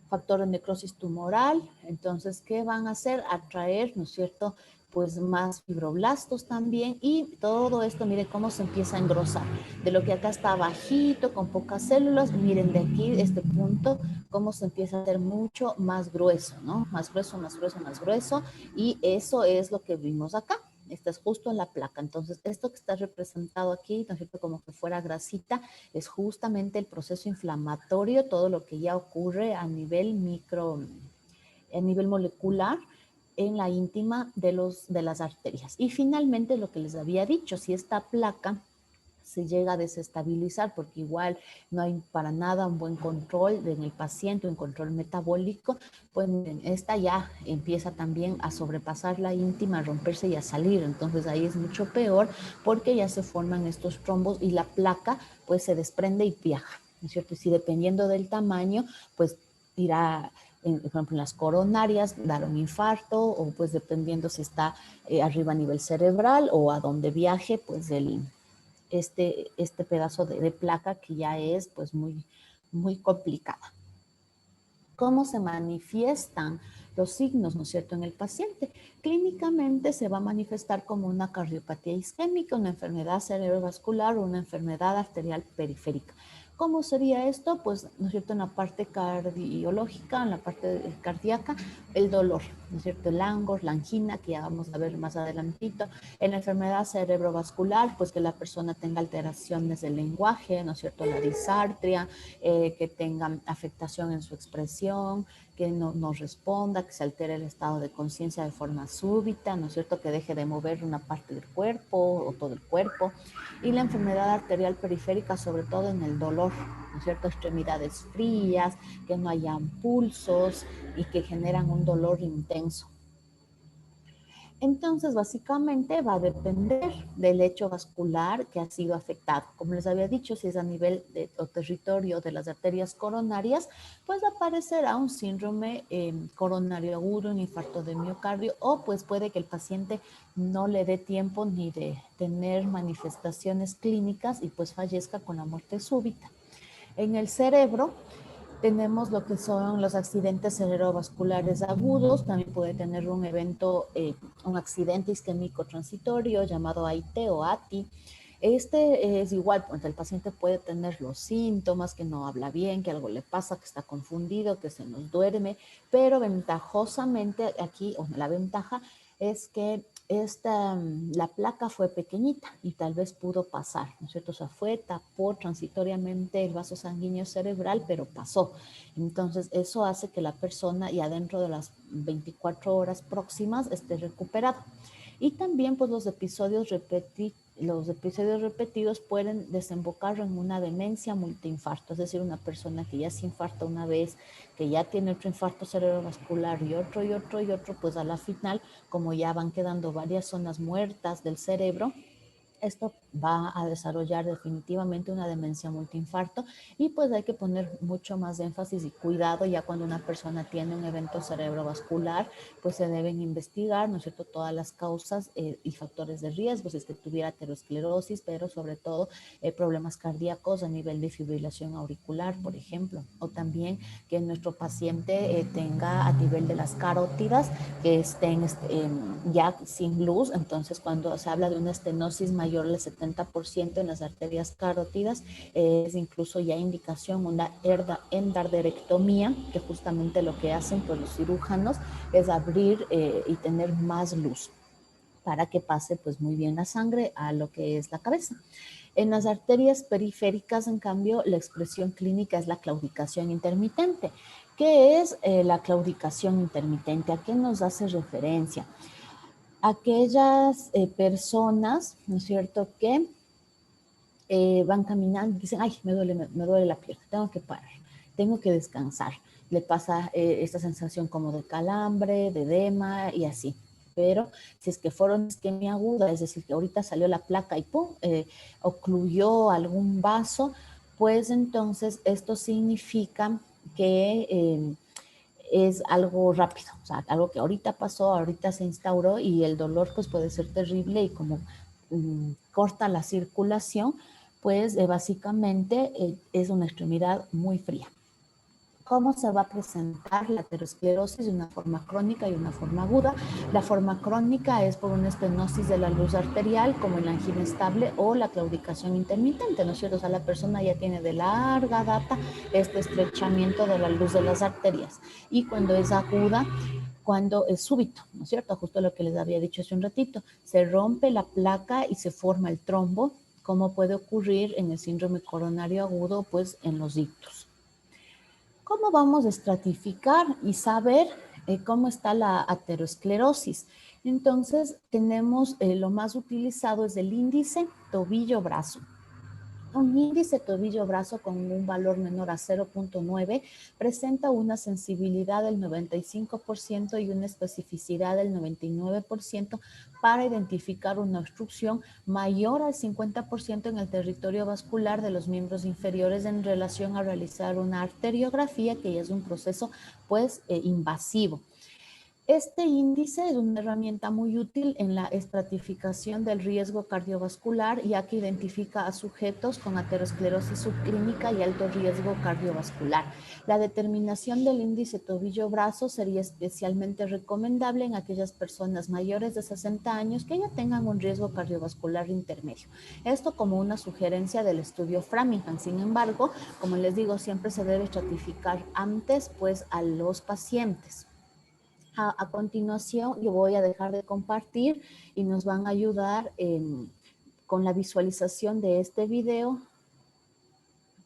factor de necrosis tumoral. Entonces, ¿qué van a hacer? Atraer, ¿no es cierto?, pues más fibroblastos también, y todo esto, miren cómo se empieza a engrosar. De lo que acá está bajito, con pocas células, miren de aquí, este punto, cómo se empieza a hacer mucho más grueso, ¿no? Más grueso, más grueso, más grueso, y eso es lo que vimos acá. Esta es justo en la placa. Entonces, esto que está representado aquí, ¿no es cierto?, como que fuera grasita, es justamente el proceso inflamatorio, todo lo que ya ocurre a nivel a nivel molecular, en la íntima de las arterias. Y finalmente, lo que les había dicho, si esta placa se llega a desestabilizar, porque igual no hay para nada un buen control en el paciente, un control metabólico, pues esta ya empieza también a sobrepasar la íntima, a romperse y a salir. Entonces ahí es mucho peor, porque ya se forman estos trombos y la placa pues se desprende y viaja, ¿no es cierto? Y si dependiendo del tamaño, pues irá, por ejemplo, en las coronarias, dar un infarto, o pues dependiendo si está arriba a nivel cerebral o a donde viaje, pues este pedazo de placa que ya es pues muy complicada. ¿Cómo se manifiestan los signos, no es cierto, en el paciente? Clínicamente se va a manifestar como una cardiopatía isquémica, una enfermedad cerebrovascular o una enfermedad arterial periférica. ¿Cómo sería esto? Pues, ¿no es cierto?, en la parte cardiológica, en la parte cardíaca, el dolor, ¿no es cierto?, el langor, la angina, que ya vamos a ver más adelantito. En la enfermedad cerebrovascular, pues que la persona tenga alteraciones del lenguaje, ¿no es cierto?, la disartria, que tenga afectación en su expresión, que no responda, que se altere el estado de conciencia de forma súbita, ¿no es cierto?, que deje de mover una parte del cuerpo o todo el cuerpo. Y la enfermedad arterial periférica, sobre todo en el dolor, ¿no es cierto?, extremidades frías, que no hayan pulsos y que generan un dolor intenso. Entonces, básicamente va a depender del hecho vascular que ha sido afectado. Como les había dicho, si es a nivel o territorio de las arterias coronarias, pues aparecerá un síndrome coronario agudo, un infarto de miocardio, o pues puede que el paciente no le dé tiempo ni de tener manifestaciones clínicas y pues fallezca con la muerte súbita. En el cerebro, tenemos lo que son los accidentes cerebrovasculares agudos. También puede tener un evento, un accidente isquémico transitorio llamado AIT o ATI. Este es igual, pues el paciente puede tener los síntomas, que no habla bien, que algo le pasa, que está confundido, que se nos duerme, pero ventajosamente aquí, o la ventaja es que la placa fue pequeñita y tal vez pudo pasar, ¿no es cierto? O sea, tapó transitoriamente el vaso sanguíneo cerebral, pero pasó. Entonces, eso hace que la persona ya dentro de las 24 horas próximas esté recuperada. Y también, pues, los episodios repetidos pueden desembocar en una demencia multiinfarto, es decir, una persona que ya se infarta una vez, que ya tiene otro infarto cerebrovascular y otro, y otro, y otro, pues a la final, como ya van quedando varias zonas muertas del cerebro, esto va a desarrollar definitivamente una demencia multiinfarto, y pues hay que poner mucho más énfasis y cuidado ya cuando una persona tiene un evento cerebrovascular, pues se deben investigar, ¿no es cierto?, todas las causas y factores de riesgo, si es que tuviera aterosclerosis, pero sobre todo problemas cardíacos a nivel de fibrilación auricular, por ejemplo, o también que nuestro paciente tenga a nivel de las carótidas que estén ya sin luz. Entonces, cuando se habla de una estenosis mayor mayor del 70% en las arterias carótidas, es incluso ya indicación una endarterectomía, que justamente lo que hacen pues los cirujanos es abrir y tener más luz para que pase pues muy bien la sangre a lo que es la cabeza. En las arterias periféricas, en cambio, la expresión clínica es la claudicación intermitente. ¿Qué es la claudicación intermitente? ¿A qué nos hace referencia? Aquellas personas, ¿no es cierto?, que van caminando y dicen, ay, me duele la pierna, tengo que parar, tengo que descansar. Le pasa esta sensación como de calambre, de edema y así. Pero si es que fueron isquemia aguda, es decir, que ahorita salió la placa y pum, ocluyó algún vaso, pues entonces esto significa que es algo rápido, o sea, algo que ahorita pasó, ahorita se instauró y el dolor pues puede ser terrible y como corta la circulación, pues básicamente es una extremidad muy fría. ¿Cómo se va a presentar la aterosclerosis de una forma crónica y una forma aguda? La forma crónica es por una estenosis de la luz arterial, como en la angina estable o la claudicación intermitente, ¿no es cierto? O sea, la persona ya tiene de larga data este estrechamiento de la luz de las arterias. Y cuando es aguda, cuando es súbito, ¿no es cierto? Justo lo que les había dicho hace un ratito, se rompe la placa y se forma el trombo, como puede ocurrir en el síndrome coronario agudo, pues en los ictus. ¿Cómo vamos a estratificar y saber cómo está la aterosclerosis? Entonces, tenemos lo más utilizado es el índice tobillo-brazo. Un índice tobillo-brazo con un valor menor a 0.9 presenta una sensibilidad del 95% y una especificidad del 99% para identificar una obstrucción mayor al 50% en el territorio vascular de los miembros inferiores en relación a realizar una arteriografía, que ya es un proceso pues invasivo. Este índice es una herramienta muy útil en la estratificación del riesgo cardiovascular, ya que identifica a sujetos con aterosclerosis subclínica y alto riesgo cardiovascular. La determinación del índice tobillo-brazo sería especialmente recomendable en aquellas personas mayores de 60 años que ya tengan un riesgo cardiovascular intermedio. Esto como una sugerencia del estudio Framingham. Sin embargo, como les digo, siempre se debe estratificar antes pues a los pacientes. A continuación, yo voy a dejar de compartir y nos van a ayudar con la visualización de este video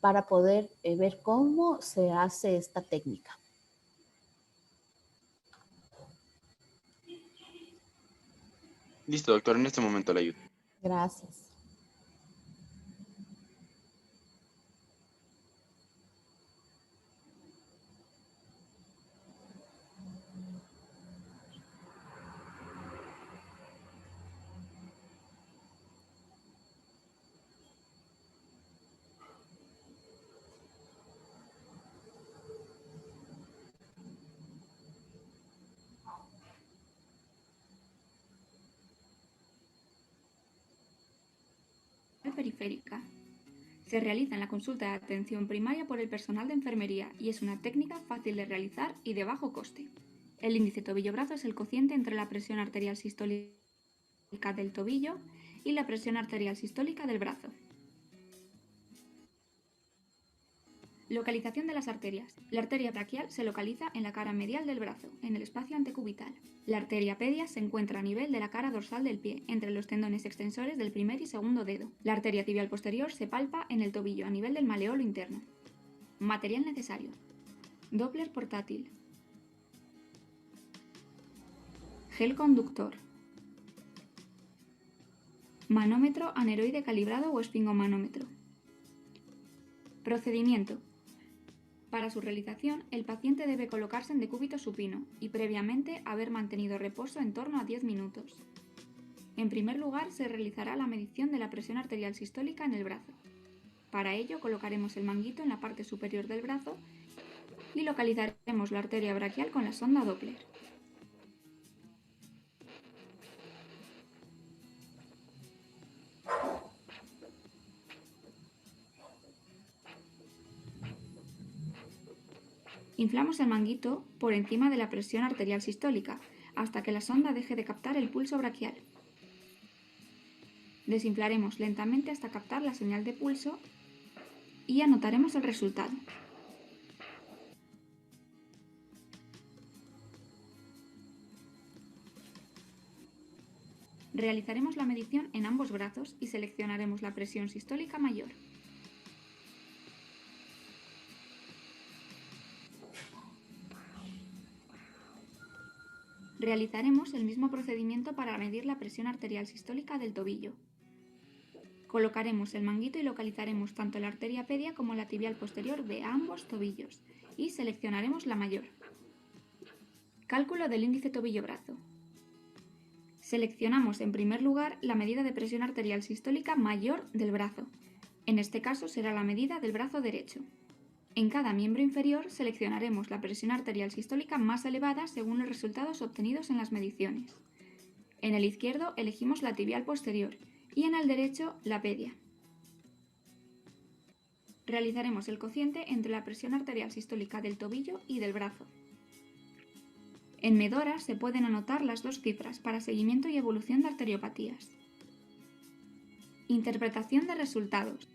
para poder ver cómo se hace esta técnica. Listo, doctor, en este momento le ayudo. Gracias. Periférica. Se realiza en la consulta de atención primaria por el personal de enfermería y es una técnica fácil de realizar y de bajo coste. El índice tobillo-brazo es el cociente entre la presión arterial sistólica del tobillo y la presión arterial sistólica del brazo. Localización de las arterias. La arteria braquial se localiza en la cara medial del brazo, en el espacio antecubital. La arteria pedia se encuentra a nivel de la cara dorsal del pie, entre los tendones extensores del primer y segundo dedo. La arteria tibial posterior se palpa en el tobillo, a nivel del maleolo interno. Material necesario. Doppler portátil. Gel conductor. Manómetro aneroide calibrado o esfingomanómetro. Procedimiento. Para su realización, el paciente debe colocarse en decúbito supino y previamente haber mantenido reposo en torno a 10 minutos. En primer lugar, se realizará la medición de la presión arterial sistólica en el brazo. Para ello, colocaremos el manguito en la parte superior del brazo y localizaremos la arteria braquial con la sonda Doppler. Inflamos el manguito por encima de la presión arterial sistólica hasta que la sonda deje de captar el pulso braquial. Desinflaremos lentamente hasta captar la señal de pulso y anotaremos el resultado. Realizaremos la medición en ambos brazos y seleccionaremos la presión sistólica mayor. Realizaremos el mismo procedimiento para medir la presión arterial sistólica del tobillo. Colocaremos el manguito y localizaremos tanto la arteria pedia como la tibial posterior de ambos tobillos y seleccionaremos la mayor. Cálculo del índice tobillo-brazo. Seleccionamos en primer lugar la medida de presión arterial sistólica mayor del brazo. En este caso será la medida del brazo derecho. En cada miembro inferior seleccionaremos la presión arterial sistólica más elevada según los resultados obtenidos en las mediciones. En el izquierdo elegimos la tibial posterior y en el derecho la pedia. Realizaremos el cociente entre la presión arterial sistólica del tobillo y del brazo. En Medora se pueden anotar las dos cifras para seguimiento y evolución de arteriopatías. Interpretación de resultados.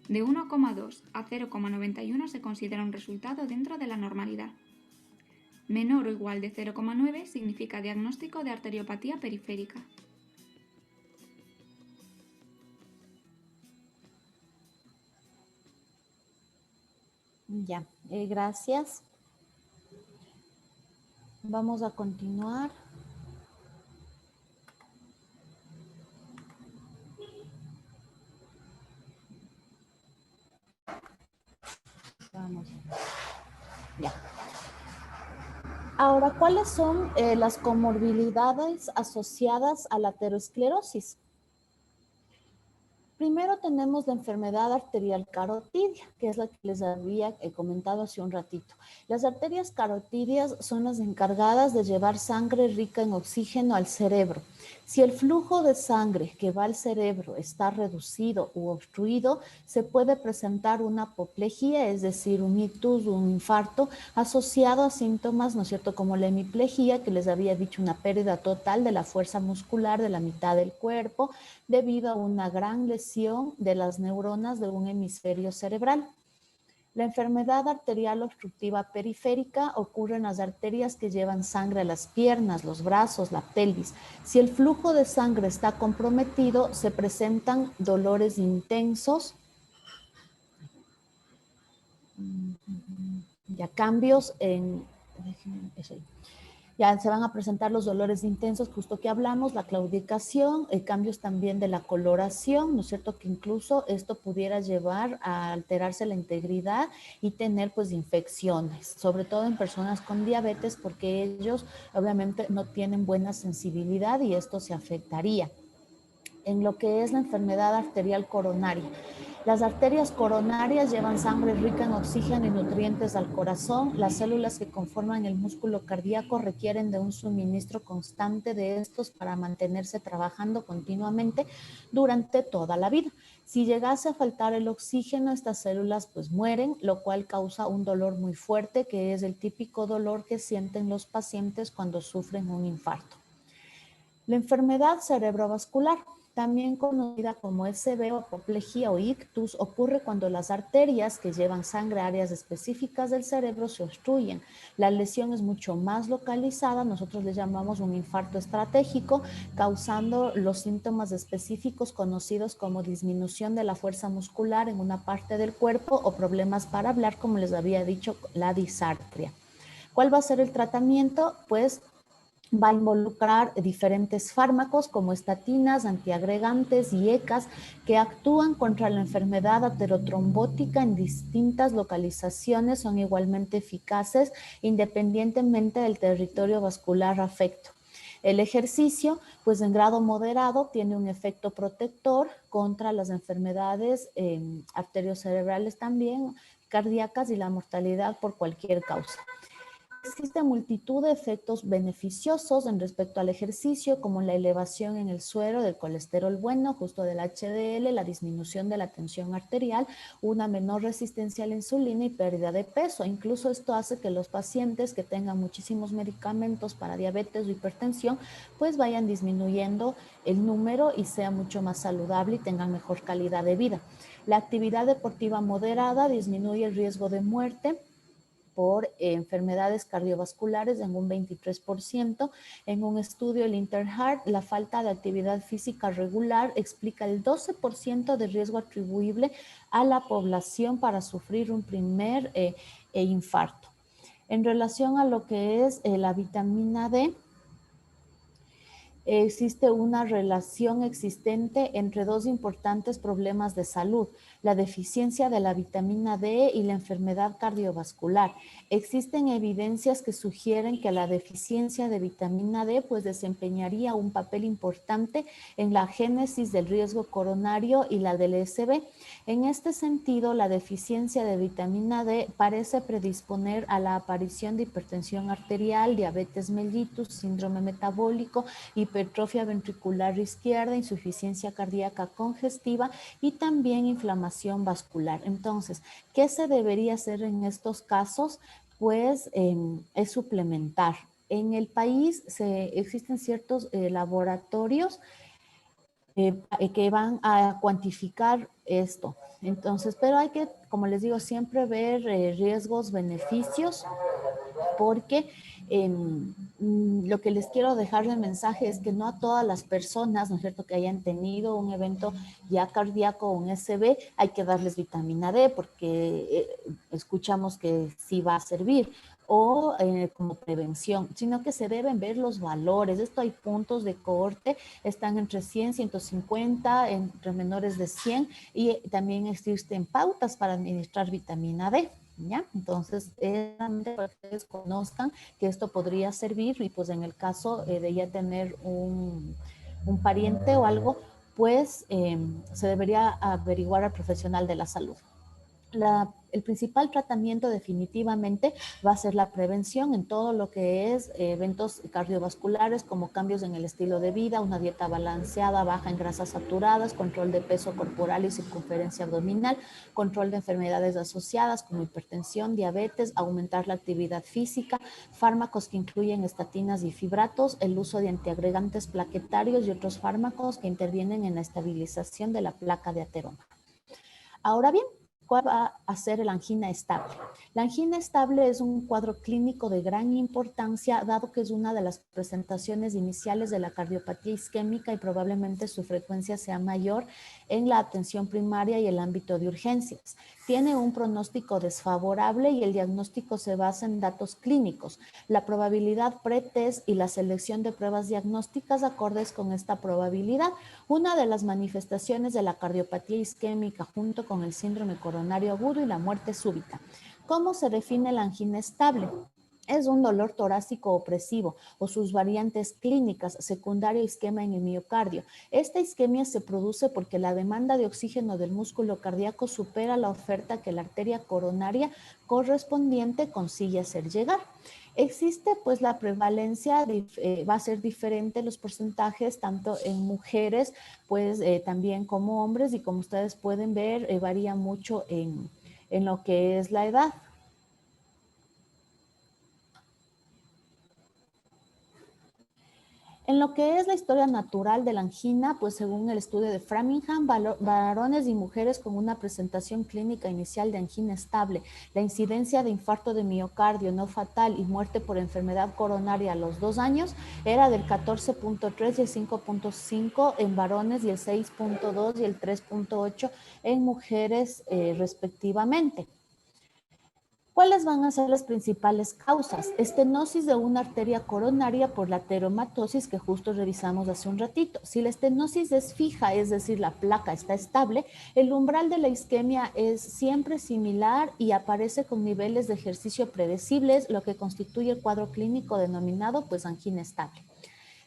De 1,2 a 0,91 se considera un resultado dentro de la normalidad. Menor o igual de 0,9 significa diagnóstico de arteriopatía periférica. Ya, gracias. Vamos a continuar. Vamos. Ya. Ahora, ¿cuáles son las comorbilidades asociadas a la aterosclerosis? Primero tenemos la enfermedad arterial carotidia, que es la que les había comentado hace un ratito. Las arterias carotidias son las encargadas de llevar sangre rica en oxígeno al cerebro. Si el flujo de sangre que va al cerebro está reducido u obstruido, se puede presentar una apoplejía, es decir, un ictus, un infarto, asociado a síntomas, ¿no es cierto?, como la hemiplejía, que les había dicho, una pérdida total de la fuerza muscular de la mitad del cuerpo, debido a una gran lesión de las neuronas de un hemisferio cerebral. La enfermedad arterial obstructiva periférica ocurre en las arterias que llevan sangre a las piernas, los brazos, la pelvis. Si el flujo de sangre está comprometido, se presentan dolores intensos, ya cambios en... Ya se van a presentar los dolores intensos, justo que hablamos, la claudicación, cambios también de la coloración, ¿no es cierto? Que incluso esto pudiera llevar a alterarse la integridad y tener pues infecciones, sobre todo en personas con diabetes, porque ellos obviamente no tienen buena sensibilidad y esto se afectaría. En lo que es la enfermedad arterial coronaria. Las arterias coronarias llevan sangre rica en oxígeno y nutrientes al corazón. Las células que conforman el músculo cardíaco requieren de un suministro constante de estos para mantenerse trabajando continuamente durante toda la vida. Si llegase a faltar el oxígeno, estas células pues mueren, lo cual causa un dolor muy fuerte, que es el típico dolor que sienten los pacientes cuando sufren un infarto. La enfermedad cerebrovascular, también conocida como SB o apoplejía o ictus, ocurre cuando las arterias que llevan sangre a áreas específicas del cerebro se obstruyen. La lesión es mucho más localizada, nosotros le llamamos un infarto estratégico, causando los síntomas específicos conocidos como disminución de la fuerza muscular en una parte del cuerpo o problemas para hablar, como les había dicho, la disartria. ¿Cuál va a ser el tratamiento? Pues va a involucrar diferentes fármacos como estatinas, antiagregantes y ECAs que actúan contra la enfermedad aterotrombótica en distintas localizaciones, son igualmente eficaces independientemente del territorio vascular afecto. El ejercicio, pues en grado moderado, tiene un efecto protector contra las enfermedades arteriocerebrales también, cardíacas y la mortalidad por cualquier causa. Existe multitud de efectos beneficiosos en respecto al ejercicio, como la elevación en el suero del colesterol bueno, justo del HDL, la disminución de la tensión arterial, una menor resistencia a la insulina y pérdida de peso. Incluso esto hace que los pacientes que tengan muchísimos medicamentos para diabetes o hipertensión, pues vayan disminuyendo el número y sea mucho más saludable y tengan mejor calidad de vida. La actividad deportiva moderada disminuye el riesgo de muerte por enfermedades cardiovasculares en un 23%. En un estudio, el Interheart, la falta de actividad física regular explica el 12% de riesgo atribuible a la población para sufrir un primer infarto. En relación a lo que es la vitamina D, existe una relación existente entre dos importantes problemas de salud, la deficiencia de la vitamina D y la enfermedad cardiovascular. Existen evidencias que sugieren que la deficiencia de vitamina D pues desempeñaría un papel importante en la génesis del riesgo coronario y la del ESB. En este sentido, la deficiencia de vitamina D parece predisponer a la aparición de hipertensión arterial, diabetes mellitus, síndrome metabólico, hipertrofia ventricular izquierda, insuficiencia cardíaca congestiva y también inflamación vascular. Entonces, ¿qué se debería hacer en estos casos? Pues es suplementar. En el país existen ciertos laboratorios que van a cuantificar esto. Entonces, pero hay que, como les digo, siempre ver riesgos, beneficios, porque lo que les quiero dejar de mensaje es que no a todas las personas, ¿no es cierto?, que hayan tenido un evento ya cardíaco o un SB, hay que darles vitamina D porque escuchamos que sí va a servir, o como prevención, sino que se deben ver los valores. Esto hay puntos de cohorte, están entre 100, 150, entre menores de 100, y también existen pautas para administrar vitamina D. ¿Ya? Entonces, para que ustedes conozcan que esto podría servir y pues en el caso de ya tener un pariente o algo, pues se debería averiguar al profesional de la salud. El principal tratamiento definitivamente va a ser la prevención en todo lo que es eventos cardiovasculares como cambios en el estilo de vida, una dieta balanceada, baja en grasas saturadas, control de peso corporal y circunferencia abdominal, control de enfermedades asociadas como hipertensión, diabetes, aumentar la actividad física, fármacos que incluyen estatinas y fibratos, el uso de antiagregantes plaquetarios y otros fármacos que intervienen en la estabilización de la placa de ateroma. Ahora bien, ¿cuál va a ser la angina estable? La angina estable es un cuadro clínico de gran importancia, dado que es una de las presentaciones iniciales de la cardiopatía isquémica y probablemente su frecuencia sea mayor en la atención primaria y el ámbito de urgencias. Tiene un pronóstico desfavorable y el diagnóstico se basa en datos clínicos, la probabilidad pretest y la selección de pruebas diagnósticas acordes con esta probabilidad. Una de las manifestaciones de la cardiopatía isquémica junto con el síndrome coronario agudo y la muerte súbita. ¿Cómo se define la angina estable? Es un dolor torácico opresivo o sus variantes clínicas, secundaria isquemia en el miocardio. Esta isquemia se produce porque la demanda de oxígeno del músculo cardíaco supera la oferta que la arteria coronaria correspondiente consigue hacer llegar. Existe pues la prevalencia, va a ser diferente los porcentajes tanto en mujeres pues también como hombres, y como ustedes pueden ver varía mucho en lo que es la edad. En lo que es la historia natural de la angina, pues según el estudio de Framingham, varones y mujeres con una presentación clínica inicial de angina estable, la incidencia de infarto de miocardio no fatal y muerte por enfermedad coronaria a los 2 años era del 14.3 y el 5.5 en varones y el 6.2 y el 3.8 en mujeres respectivamente. ¿Cuáles van a ser las principales causas? Estenosis de una arteria coronaria por la ateromatosis que justo revisamos hace un ratito. Si la estenosis es fija, es decir, la placa está estable, el umbral de la isquemia es siempre similar y aparece con niveles de ejercicio predecibles, lo que constituye el cuadro clínico denominado pues angina estable.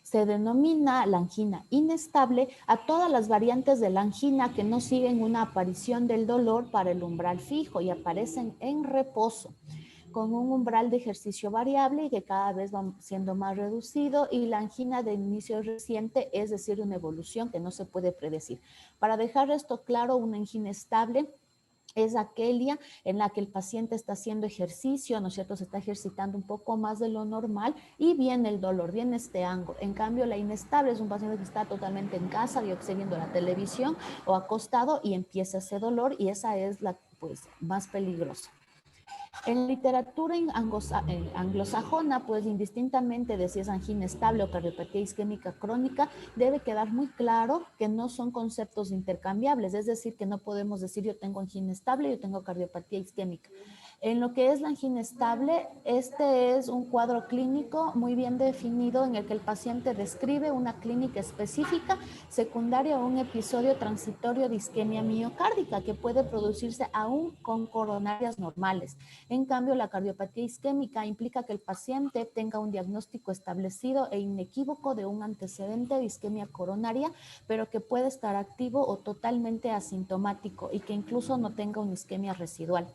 Se denomina la angina inestable a todas las variantes de la angina que no siguen una aparición del dolor para el umbral fijo y aparecen en reposo. con un umbral de ejercicio variable y que cada vez va siendo más reducido, y la angina de inicio reciente, es decir, una evolución que no se puede predecir. Para dejar esto claro, una angina estable es aquella en la que el paciente está haciendo ejercicio, ¿no es cierto? Se está ejercitando un poco más de lo normal y viene el dolor, viene este ángulo. En cambio, la inestable es un paciente que está totalmente en casa, yo que sé, viendo la televisión o acostado y empieza ese dolor, y esa es la pues más peligrosa. En literatura anglosajona, pues indistintamente de si es angina estable o cardiopatía isquémica crónica, debe quedar muy claro que no son conceptos intercambiables, es decir, que no podemos decir yo tengo angina estable, yo tengo cardiopatía isquémica. En lo que es la angina estable, este es un cuadro clínico muy bien definido en el que el paciente describe una clínica específica secundaria a un episodio transitorio de isquemia miocárdica que puede producirse aún con coronarias normales. En cambio, la cardiopatía isquémica implica que el paciente tenga un diagnóstico establecido e inequívoco de un antecedente de isquemia coronaria, pero que puede estar activo o totalmente asintomático y que incluso no tenga una isquemia residual.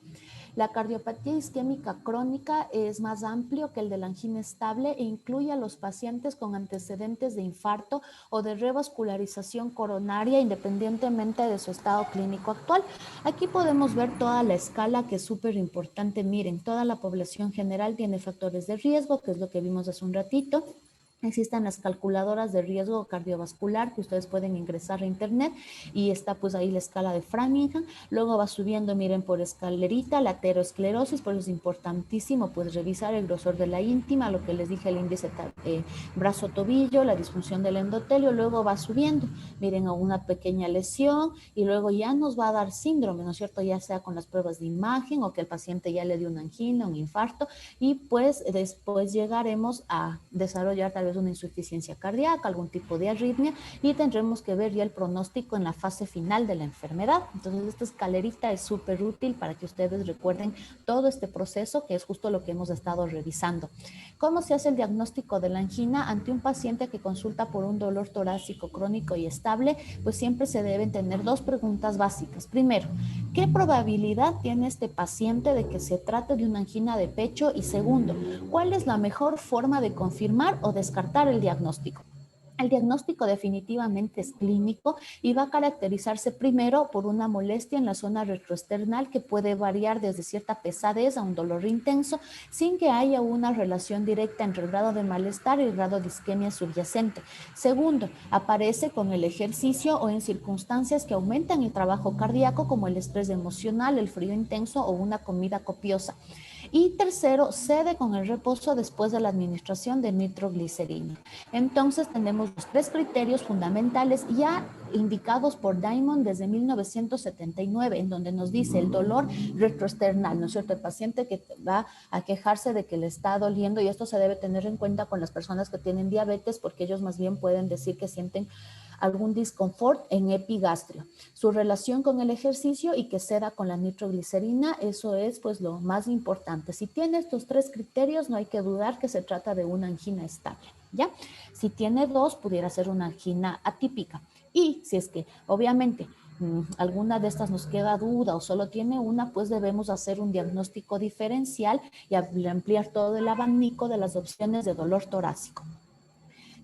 La cardiopatía isquémica crónica es más amplio que el de la angina estable e incluye a los pacientes con antecedentes de infarto o de revascularización coronaria independientemente de su estado clínico actual. Aquí podemos ver toda la escala, que es súper importante. Miren, toda la población general tiene factores de riesgo, que es lo que vimos hace un ratito. Existen las calculadoras de riesgo cardiovascular que ustedes pueden ingresar a internet y está pues ahí la escala de Framingham. Luego va subiendo, miren, por escalerita, la aterosclerosis, por eso es importantísimo pues revisar el grosor de la íntima, lo que les dije, el índice brazo-tobillo, la disfunción del endotelio. Luego va subiendo, miren, a una pequeña lesión y luego ya nos va a dar síndrome, ¿no es cierto? Ya sea con las pruebas de imagen o que el paciente ya le dio una angina, un infarto, y pues después llegaremos a desarrollar tal vez una insuficiencia cardíaca, algún tipo de arritmia, y tendremos que ver ya el pronóstico en la fase final de la enfermedad. Entonces esta escalerita es súper útil para que ustedes recuerden todo este proceso, que es justo lo que hemos estado revisando. ¿Cómo se hace el diagnóstico de la angina ante un paciente que consulta por un dolor torácico crónico y estable? Pues siempre se deben tener dos preguntas básicas. Primero, ¿qué probabilidad tiene este paciente de que se trate de una angina de pecho? Y segundo, ¿cuál es la mejor forma de confirmar o descartar el diagnóstico? El diagnóstico definitivamente es clínico y va a caracterizarse primero por una molestia en la zona retroesternal que puede variar desde cierta pesadez a un dolor intenso, sin que haya una relación directa entre el grado de malestar y el grado de isquemia subyacente. Segundo, aparece con el ejercicio o en circunstancias que aumentan el trabajo cardíaco, como el estrés emocional, el frío intenso o una comida copiosa. Y tercero, cede con el reposo después de la administración de nitroglicerina. Entonces tenemos los tres criterios fundamentales ya indicados por Diamond desde 1979, en donde nos dice el dolor retroesternal, ¿no es cierto? El paciente que va a quejarse de que le está doliendo, y esto se debe tener en cuenta con las personas que tienen diabetes, porque ellos más bien pueden decir que sienten algún disconfort en epigastrio. Su relación con el ejercicio y que ceda con la nitroglicerina, eso es pues lo más importante. Si tiene estos tres criterios, no hay que dudar que se trata de una angina estable, ¿ya? Si tiene dos, pudiera ser una angina atípica. Y si es que obviamente alguna de estas nos queda duda o solo tiene una, pues debemos hacer un diagnóstico diferencial y ampliar todo el abanico de las opciones de dolor torácico.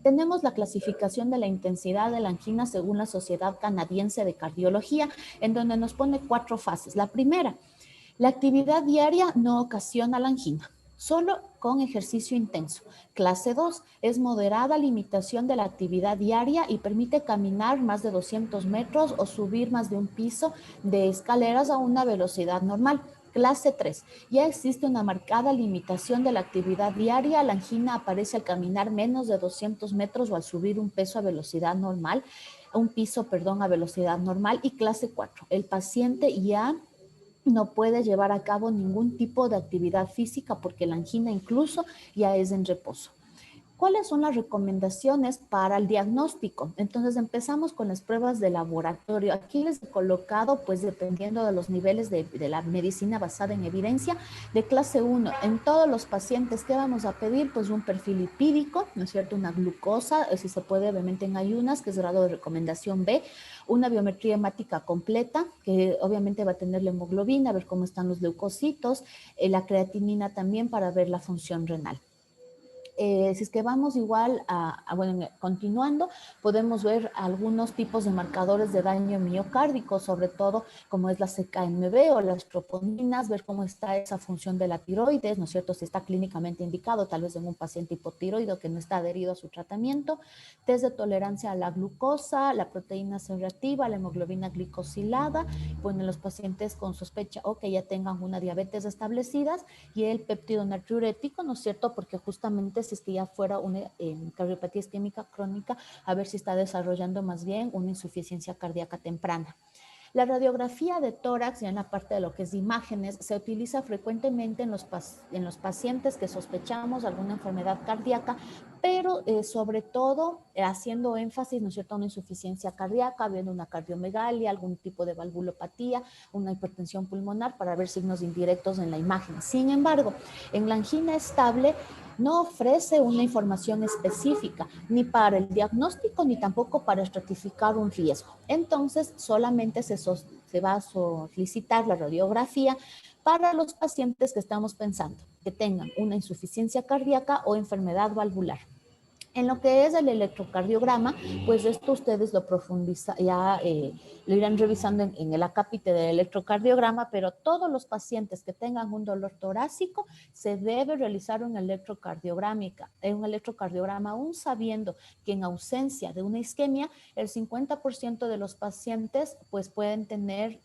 Tenemos la clasificación de la intensidad de la angina según la Sociedad Canadiense de Cardiología, en donde nos pone 4 fases. La primera, la actividad diaria no ocasiona la angina, solo con ejercicio intenso. Clase 2 es moderada limitación de la actividad diaria y permite caminar más de 200 metros o subir más de un piso de escaleras a una velocidad normal. Clase 3. Ya existe una marcada limitación de la actividad diaria. La angina aparece al caminar menos de 200 metros o al subir un piso a velocidad normal. A velocidad normal. Y clase 4. El paciente ya no puede llevar a cabo ningún tipo de actividad física porque la angina incluso ya es en reposo. ¿Cuáles son las recomendaciones para el diagnóstico? Entonces empezamos con las pruebas de laboratorio. Aquí les he colocado, pues dependiendo de los niveles de la medicina basada en evidencia, de clase 1. En todos los pacientes, ¿qué vamos a pedir? Pues un perfil lipídico, ¿no es cierto? Una glucosa, si se puede, obviamente en ayunas, que es grado de recomendación B, una biometría hemática completa, que obviamente va a tener la hemoglobina, ver cómo están los leucocitos, la creatinina también para ver la función renal. Si es que vamos igual bueno, continuando, podemos ver algunos tipos de marcadores de daño miocárdico, sobre todo como es la CKMB o las troponinas, ver cómo está esa función de la tiroides, ¿no es cierto? Si está clínicamente indicado, tal vez en un paciente hipotiroido que no está adherido a su tratamiento, test de tolerancia a la glucosa, la proteína C reactiva, la hemoglobina glicosilada, bueno, en los pacientes con sospecha o que ya tengan una diabetes establecidas, y el péptido natriurético, ¿no es cierto? Porque justamente si es que ya fuera una cardiopatía isquémica crónica, a ver si está desarrollando más bien una insuficiencia cardíaca temprana. La radiografía de tórax, ya en la parte de lo que es imágenes, se utiliza frecuentemente en los pacientes que sospechamos alguna enfermedad cardíaca, pero sobre todo haciendo énfasis, ¿no es cierto?, una insuficiencia cardíaca, viendo una cardiomegalia, algún tipo de valvulopatía, una hipertensión pulmonar, para ver signos indirectos en la imagen. Sin embargo, en la angina estable no ofrece una información específica ni para el diagnóstico ni tampoco para estratificar un riesgo. Entonces, solamente se va a solicitar la radiografía para los pacientes que estamos pensando que tengan una insuficiencia cardíaca o enfermedad valvular. En lo que es el electrocardiograma, pues esto ustedes lo profundizan, ya lo irán revisando en el acápite del electrocardiograma, pero todos los pacientes que tengan un dolor torácico se debe realizar un electrocardiograma, aún sabiendo que en ausencia de una isquemia, el 50% de los pacientes pues pueden tener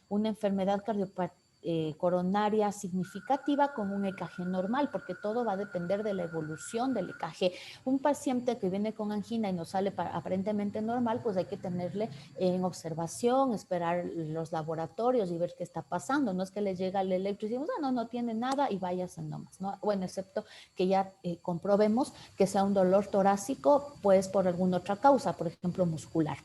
una enfermedad coronaria significativa con un EKG normal, porque todo va a depender de la evolución del EKG. Un paciente que viene con angina y nos sale aparentemente normal, pues hay que tenerle en observación, esperar los laboratorios y ver qué está pasando. No es que le llega el electro y decimos, no tiene nada y váyase nomás, ¿no? Bueno, excepto que ya comprobemos que sea un dolor torácico, pues por alguna otra causa, por ejemplo, muscular.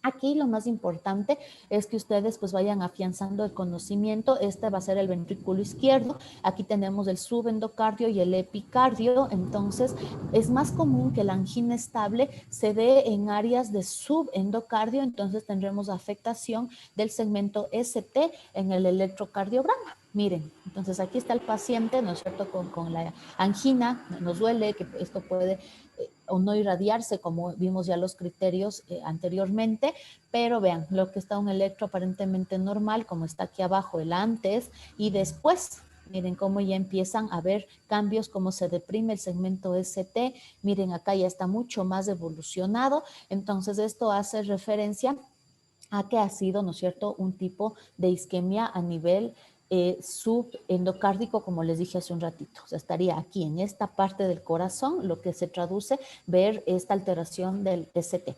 Aquí lo más importante es que ustedes pues vayan afianzando el conocimiento. Este va a ser el ventrículo izquierdo. Aquí tenemos el subendocardio y el epicardio. Entonces es más común que la angina estable se dé en áreas de subendocardio. Entonces tendremos afectación del segmento ST en el electrocardiograma. Miren, entonces aquí está el paciente, ¿no es cierto?, con la angina. Nos duele que esto puede o no irradiarse, como vimos ya los criterios anteriormente, pero vean, lo que está un electro aparentemente normal, como está aquí abajo el antes y después. Miren cómo ya empiezan a ver cambios, cómo se deprime el segmento ST. Miren, acá ya está mucho más evolucionado. Entonces, esto hace referencia a que ha sido, ¿no es cierto?, un tipo de isquemia a nivel subendocárdico, como les dije hace un ratito. O sea, estaría aquí en esta parte del corazón, lo que se traduce ver esta alteración del ST.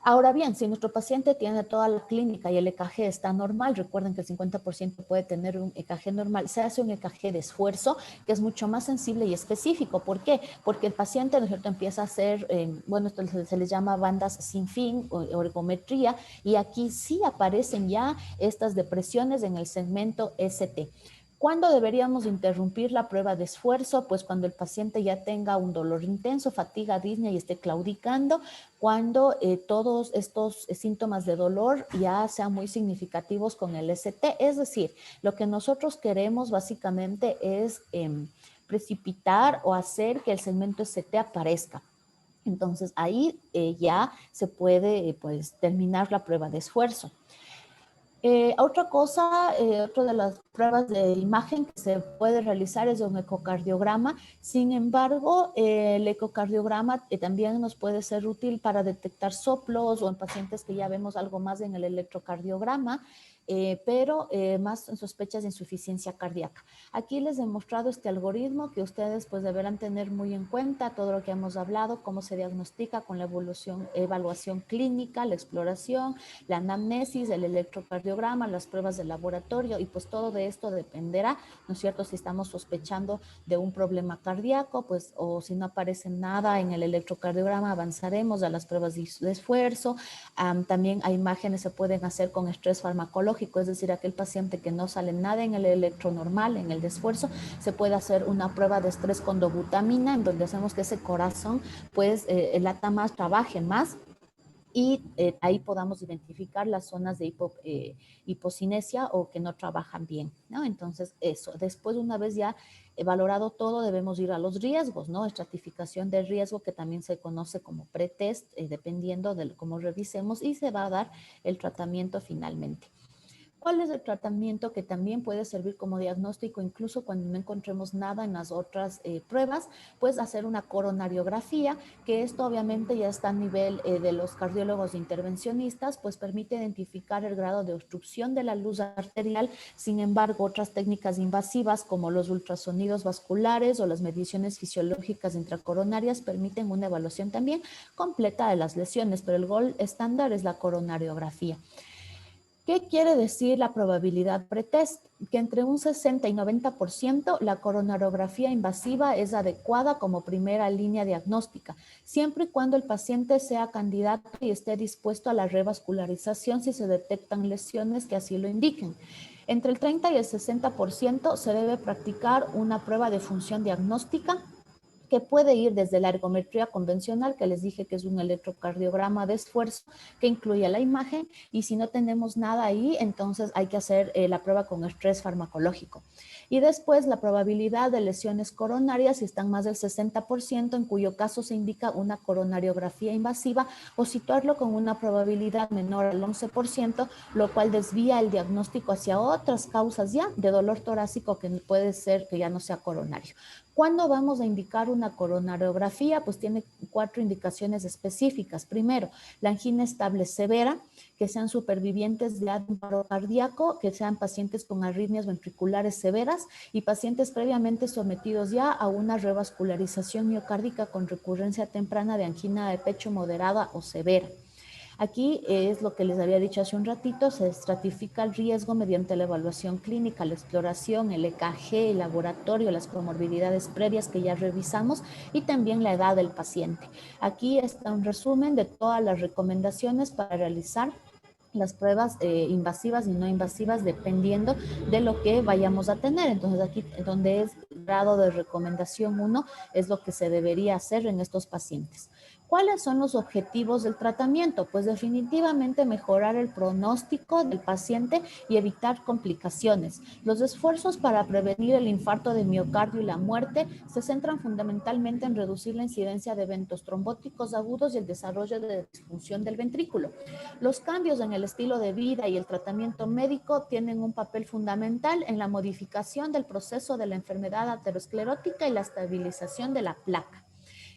Ahora bien, si nuestro paciente tiene toda la clínica y el EKG está normal, recuerden que el 50% puede tener un EKG normal, se hace un EKG de esfuerzo que es mucho más sensible y específico. ¿Por qué? Porque el paciente, ¿no es cierto?, empieza a hacer, bueno, esto se les llama bandas sin fin o ergometría, y aquí sí aparecen ya estas depresiones en el segmento ST. ¿Cuándo deberíamos interrumpir la prueba de esfuerzo? Pues cuando el paciente ya tenga un dolor intenso, fatiga, disnea y esté claudicando, cuando todos estos síntomas de dolor ya sean muy significativos con el ST. Es decir, lo que nosotros queremos básicamente es precipitar o hacer que el segmento ST aparezca. Entonces ahí ya se puede pues terminar la prueba de esfuerzo. Otra cosa, otra de las pruebas de imagen que se puede realizar es un ecocardiograma. Sin embargo, el ecocardiograma también nos puede ser útil para detectar soplos o en pacientes que ya vemos algo más en el electrocardiograma. pero más en sospechas de insuficiencia cardíaca. Aquí les he mostrado este algoritmo que ustedes pues deberán tener muy en cuenta, todo lo que hemos hablado, cómo se diagnostica con la evaluación clínica, la exploración, la anamnesis, el electrocardiograma, las pruebas de laboratorio, y pues todo de esto dependerá, ¿no es cierto?, si estamos sospechando de un problema cardíaco, pues, o si no aparece nada en el electrocardiograma, avanzaremos a las pruebas de esfuerzo. También a imágenes se pueden hacer con estrés farmacológico, es decir, aquel paciente que no sale nada en el electro normal, en el de esfuerzo, se puede hacer una prueba de estrés con dobutamina, en donde hacemos que ese corazón, pues, lata más, trabaje más, y ahí podamos identificar las zonas de hipocinesia o que no trabajan bien, ¿no? Entonces, eso. Después, una vez ya valorado todo, debemos ir a los riesgos, ¿no? Estratificación de riesgo, que también se conoce como pretest, dependiendo de cómo revisemos, y se va a dar el tratamiento finalmente. ¿Cuál es el tratamiento que también puede servir como diagnóstico incluso cuando no encontremos nada en las otras pruebas? Pues hacer una coronariografía, que esto obviamente ya está a nivel de los cardiólogos intervencionistas, pues permite identificar el grado de obstrucción de la luz arterial. Sin embargo, otras técnicas invasivas como los ultrasonidos vasculares o las mediciones fisiológicas intracoronarias permiten una evaluación también completa de las lesiones, pero el gold estándar es la coronariografía. ¿Qué quiere decir la probabilidad pretest? Que entre un 60 y 90% la coronariografía invasiva es adecuada como primera línea diagnóstica, siempre y cuando el paciente sea candidato y esté dispuesto a la revascularización si se detectan lesiones que así lo indiquen. Entre el 30 y el 60% se debe practicar una prueba de función diagnóstica, que puede ir desde la ergometría convencional, que les dije que es un electrocardiograma de esfuerzo que incluye la imagen, y si no tenemos nada ahí, entonces hay que hacer la prueba con estrés farmacológico. Y después la probabilidad de lesiones coronarias, si están más del 60%, en cuyo caso se indica una coronariografía invasiva, o situarlo con una probabilidad menor al 11%, lo cual desvía el diagnóstico hacia otras causas ya de dolor torácico, que puede ser que ya no sea coronario. ¿Cuándo vamos a indicar una coronariografía? Pues tiene 4 indicaciones específicas. Primero, la angina estable severa, que sean supervivientes de un paro cardíaco, que sean pacientes con arritmias ventriculares severas y pacientes previamente sometidos ya a una revascularización miocárdica con recurrencia temprana de angina de pecho moderada o severa. Aquí es lo que les había dicho hace un ratito, se estratifica el riesgo mediante la evaluación clínica, la exploración, el EKG, el laboratorio, las comorbilidades previas que ya revisamos, y también la edad del paciente. Aquí está un resumen de todas las recomendaciones para realizar las pruebas invasivas y no invasivas, dependiendo de lo que vayamos a tener. Entonces aquí donde es grado de recomendación 1 es lo que se debería hacer en estos pacientes. ¿Cuáles son los objetivos del tratamiento? Pues definitivamente mejorar el pronóstico del paciente y evitar complicaciones. Los esfuerzos para prevenir el infarto de miocardio y la muerte se centran fundamentalmente en reducir la incidencia de eventos trombóticos agudos y el desarrollo de disfunción del ventrículo. Los cambios en el estilo de vida y el tratamiento médico tienen un papel fundamental en la modificación del proceso de la enfermedad aterosclerótica y la estabilización de la placa.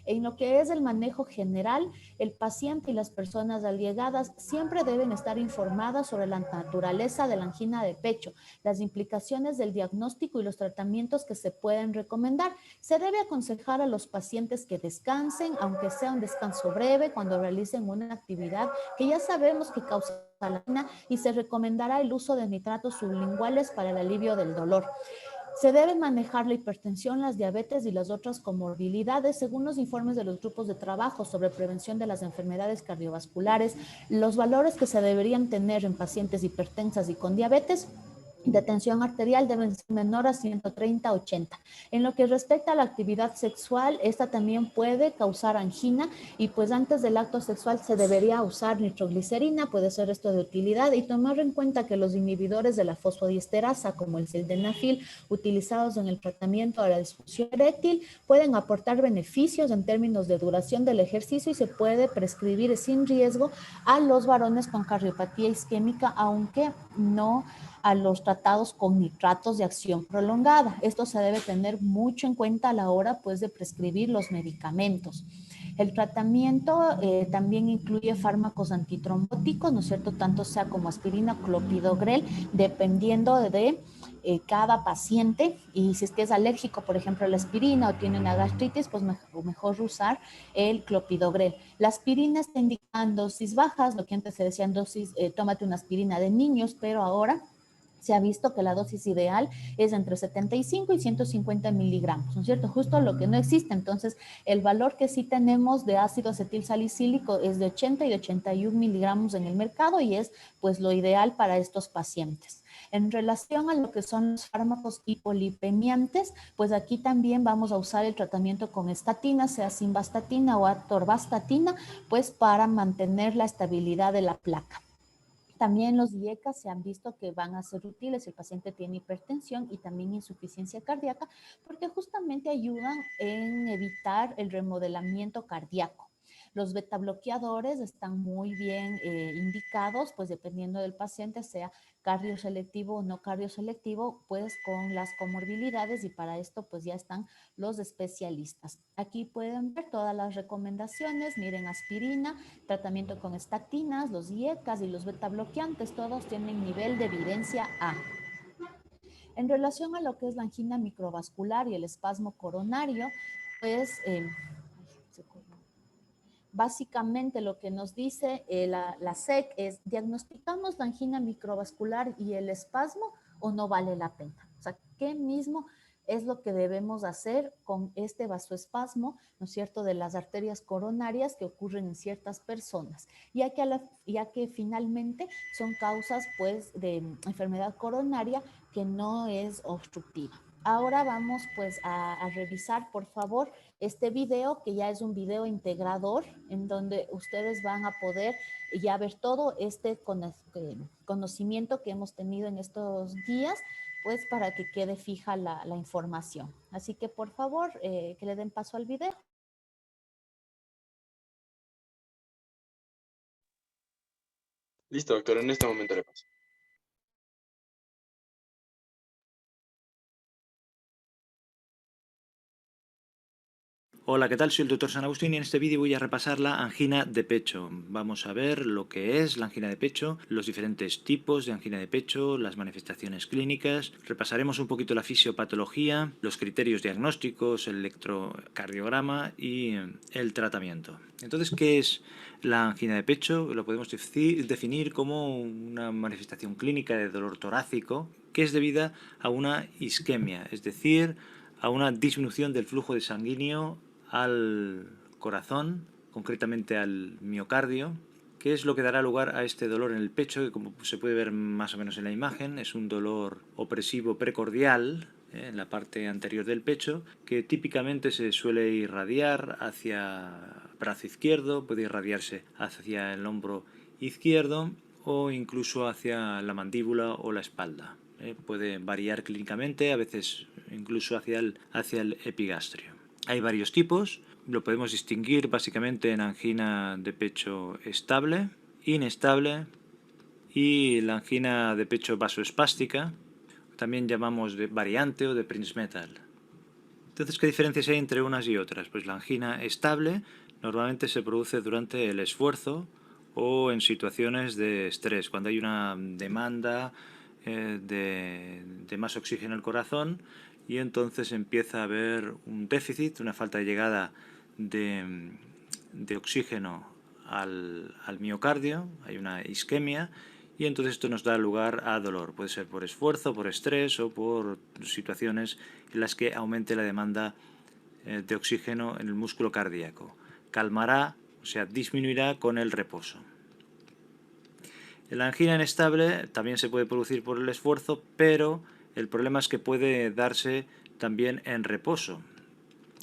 En lo que es el manejo general, el paciente y las personas allegadas siempre deben estar informadas sobre la naturaleza de la angina de pecho, las implicaciones del diagnóstico y los tratamientos que se pueden recomendar. Se debe aconsejar a los pacientes que descansen, aunque sea un descanso breve, cuando realicen una actividad que ya sabemos que causa la angina, y se recomendará el uso de nitratos sublinguales para el alivio del dolor. Se debe manejar la hipertensión, las diabetes y las otras comorbilidades según los informes de los grupos de trabajo sobre prevención de las enfermedades cardiovasculares. Los valores que se deberían tener en pacientes hipertensas y con diabetes de tensión arterial deben ser menor a 130/80. En lo que respecta a la actividad sexual, esta también puede causar angina, y pues antes del acto sexual se debería usar nitroglicerina, puede ser esto de utilidad, y tomar en cuenta que los inhibidores de la fosfodiesterasa, como el sildenafil, utilizados en el tratamiento de la disfunción eréctil, pueden aportar beneficios en términos de duración del ejercicio, y se puede prescribir sin riesgo a los varones con cardiopatía isquémica, aunque no a los tratados con nitratos de acción prolongada. Esto se debe tener mucho en cuenta a la hora, pues, de prescribir los medicamentos. El tratamiento también incluye fármacos antitrombóticos, ¿no es cierto? Tanto sea como aspirina o clopidogrel, dependiendo de cada paciente, y si es que es alérgico, por ejemplo, a la aspirina o tiene una gastritis, pues mejor usar el clopidogrel. La aspirina está indicada en dosis bajas, lo que antes se decía en dosis, tómate una aspirina de niños, pero ahora se ha visto que la dosis ideal es entre 75 y 150 miligramos, ¿no es cierto? Justo lo que no existe. Entonces, el valor que sí tenemos de ácido acetilsalicílico es de 80 y 81 miligramos en el mercado y es pues lo ideal para estos pacientes. En relación a lo que son los fármacos hipolipemiantes, pues aquí también vamos a usar el tratamiento con estatina, sea simvastatina o atorvastatina, pues para mantener la estabilidad de la placa. También los IECA se han visto que van a ser útiles si el paciente tiene hipertensión y también insuficiencia cardíaca, porque justamente ayudan en evitar el remodelamiento cardíaco. Los beta bloqueadores están muy bien indicados, pues dependiendo del paciente, sea cardioselectivo o no cardioselectivo, pues con las comorbilidades, y para esto pues ya están los especialistas. Aquí pueden ver todas las recomendaciones, miren, aspirina, tratamiento con estatinas, los IECAS y los beta bloqueantes, todos tienen nivel de evidencia A. En relación a lo que es la angina microvascular y el espasmo coronario, pues básicamente lo que nos dice la SEC es: ¿diagnosticamos la angina microvascular y el espasmo o no vale la pena? O sea, ¿qué mismo es lo que debemos hacer con este vasoespasmo, ¿no es cierto?, de las arterias coronarias que ocurren en ciertas personas, ya que finalmente son causas pues de enfermedad coronaria que no es obstructiva. Ahora vamos pues a revisar, por favor, este video, que ya es un video integrador, en donde ustedes van a poder ya ver todo este conocimiento que hemos tenido en estos días, pues para que quede fija la información. Así que por favor, que le den paso al video. Listo, doctor, en este momento le paso. Hola, ¿qué tal? Soy el doctor San Agustín y en este vídeo voy a repasar la angina de pecho. Vamos a ver lo que es la angina de pecho, los diferentes tipos de angina de pecho, las manifestaciones clínicas. Repasaremos un poquito la fisiopatología, los criterios diagnósticos, el electrocardiograma y el tratamiento. Entonces, ¿qué es la angina de pecho? Lo podemos definir como una manifestación clínica de dolor torácico que es debida a una isquemia, es decir, a una disminución del flujo sanguíneo al corazón, concretamente al miocardio, que es lo que dará lugar a este dolor en el pecho, que como se puede ver más o menos en la imagen, es un dolor opresivo precordial en la parte anterior del pecho, que típicamente se suele irradiar hacia el brazo izquierdo, puede irradiarse hacia el hombro izquierdo o incluso hacia la mandíbula o la espalda. Puede variar clínicamente, a veces incluso hacia el epigastrio. Hay varios tipos, lo podemos distinguir básicamente en angina de pecho estable, inestable y la angina de pecho vasoespástica, también llamamos de variante o de Prinzmetal. Entonces, ¿qué diferencias hay entre unas y otras? Pues la angina estable normalmente se produce durante el esfuerzo o en situaciones de estrés, cuando hay una demanda de más oxígeno al corazón y entonces empieza a haber un déficit, una falta de llegada de oxígeno al miocardio, hay una isquemia y entonces esto nos da lugar a dolor. Puede ser por esfuerzo, por estrés o por situaciones en las que aumente la demanda de oxígeno en el músculo cardíaco. Calmará, o sea, disminuirá con el reposo. La angina inestable también se puede producir por el esfuerzo, pero el problema es que puede darse también en reposo.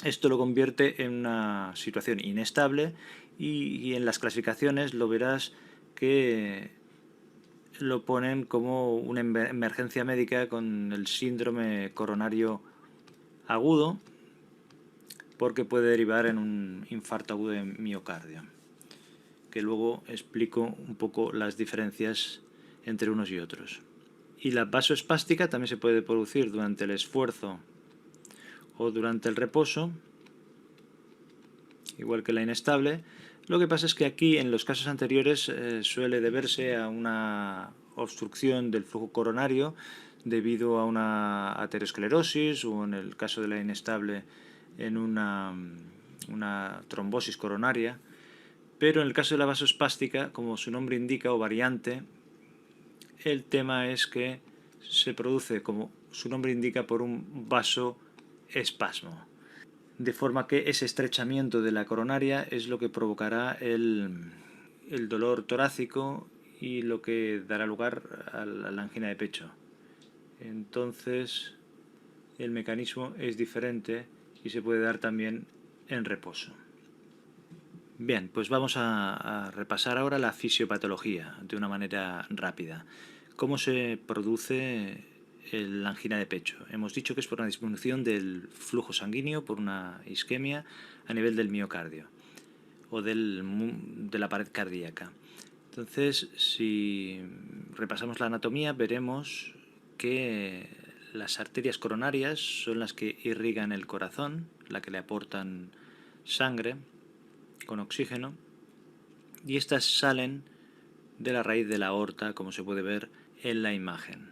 Esto lo convierte en una situación inestable y en las clasificaciones lo verás que lo ponen como una emergencia médica con el síndrome coronario agudo, porque puede derivar en un infarto agudo de miocardio, que luego explico un poco las diferencias entre unos y otros. Y la vasoespástica también se puede producir durante el esfuerzo o durante el reposo igual que la inestable. Lo que pasa es que aquí, en los casos anteriores, suele deberse a una obstrucción del flujo coronario debido a una aterosclerosis o, en el caso de la inestable, en una trombosis coronaria. Pero en el caso de la vasospástica, como su nombre indica, o variante, el tema es que se produce, como su nombre indica, por un vasoespasmo. De forma que ese estrechamiento de la coronaria es lo que provocará el dolor torácico y lo que dará lugar a la angina de pecho. Entonces, el mecanismo es diferente y se puede dar también en reposo. Bien, pues vamos a repasar ahora la fisiopatología de una manera rápida. ¿Cómo se produce la angina de pecho? Hemos dicho que es por una disminución del flujo sanguíneo, por una isquemia a nivel del miocardio o de la pared cardíaca. Entonces, si repasamos la anatomía, veremos que las arterias coronarias son las que irrigan el corazón, las que le aportan sangre con oxígeno, y estas salen de la raíz de la aorta, como se puede ver en la imagen,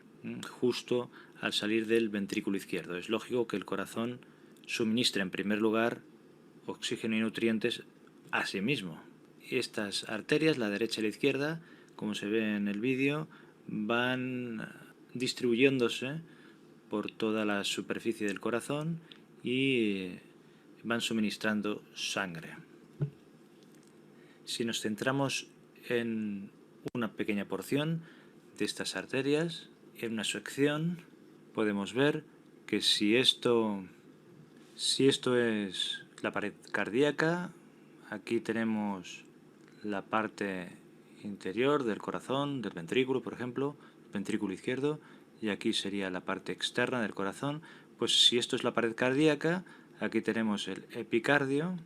justo al salir del ventrículo izquierdo. Es lógico que el corazón suministre en primer lugar oxígeno y nutrientes a sí mismo. Estas arterias, la derecha y la izquierda, como se ve en el vídeo, van distribuyéndose por toda la superficie del corazón y van suministrando sangre. Si nos centramos en una pequeña porción de estas arterias, en una sección, podemos ver que si esto es la pared cardíaca, aquí tenemos la parte interior del corazón, del ventrículo, por ejemplo, ventrículo izquierdo, y aquí sería la parte externa del corazón. Pues si esto es la pared cardíaca, aquí tenemos el epicardio,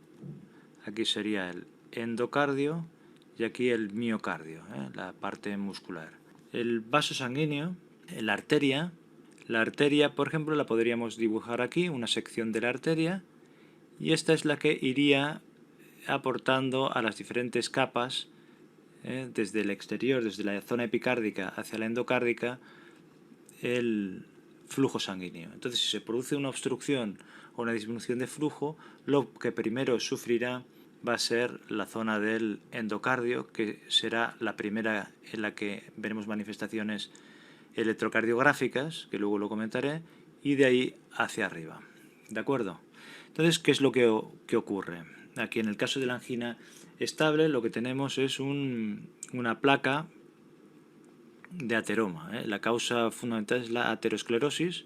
aquí sería el endocardio y aquí el miocardio, la parte muscular. El vaso sanguíneo, la arteria, por ejemplo, la podríamos dibujar aquí, una sección de la arteria, y esta es la que iría aportando a las diferentes capas, desde el exterior, desde la zona epicárdica hacia la endocárdica, el flujo sanguíneo. Entonces, si se produce una obstrucción o una disminución de flujo, lo que primero sufrirá va a ser la zona del endocardio, que será la primera en la que veremos manifestaciones electrocardiográficas, que luego lo comentaré, y de ahí hacia arriba. ¿De acuerdo? Entonces, ¿qué es lo que ocurre? Aquí, en el caso de la angina estable, lo que tenemos es una placa de ateroma. La causa fundamental es la aterosclerosis,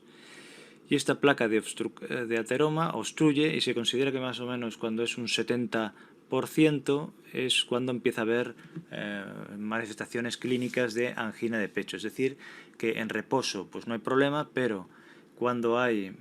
y esta placa de ateroma obstruye, y se considera que más o menos cuando es un 70% es cuando empieza a haber manifestaciones clínicas de angina de pecho. Es decir, que en reposo pues no hay problema, pero cuando hay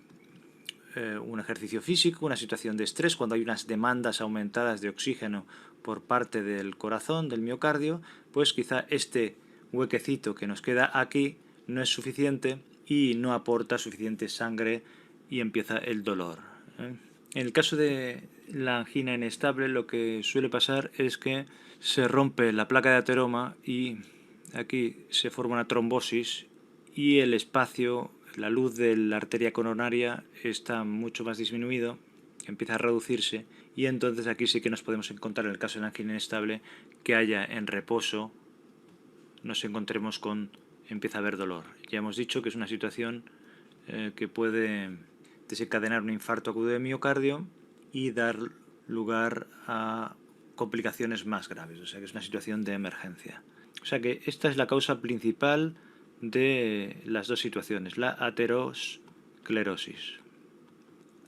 un ejercicio físico, una situación de estrés, cuando hay unas demandas aumentadas de oxígeno por parte del corazón, del miocardio, pues quizá este huequecito que nos queda aquí no es suficiente y no aporta suficiente sangre y empieza el dolor. En el caso de la angina inestable, lo que suele pasar es que se rompe la placa de ateroma y aquí se forma una trombosis y el espacio, la luz de la arteria coronaria está mucho más disminuido, empieza a reducirse, y entonces aquí sí que nos podemos encontrar, en el caso de la angina inestable, que haya en reposo, nos encontremos con empieza a haber dolor. Ya hemos dicho que es una situación que puede desencadenar un infarto agudo de miocardio y dar lugar a complicaciones más graves, o sea que es una situación de emergencia. O sea que esta es la causa principal de las dos situaciones, la aterosclerosis.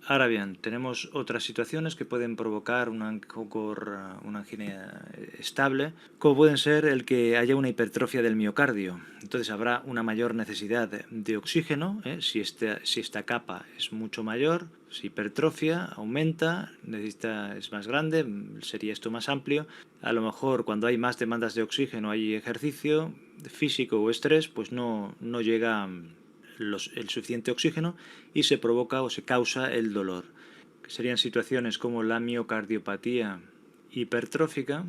Ahora bien, tenemos otras situaciones que pueden provocar una angina estable, como pueden ser el que haya una hipertrofia del miocardio. Entonces habrá una mayor necesidad de oxígeno, si esta capa es mucho mayor, si hipertrofia aumenta, es más grande, sería esto más amplio. A lo mejor cuando hay más demandas de oxígeno, hay ejercicio físico o estrés, pues no llega el suficiente oxígeno y se provoca o se causa el dolor. que serían situaciones como la miocardiopatía hipertrófica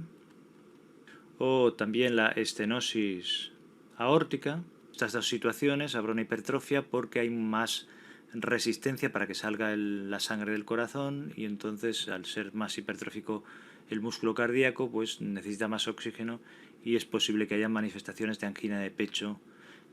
o también la estenosis aórtica. Estas dos situaciones habrá una hipertrofia porque hay más resistencia para que salga la sangre del corazón, y entonces, al ser más hipertrófico el músculo cardíaco, pues necesita más oxígeno y es posible que haya manifestaciones de angina de pecho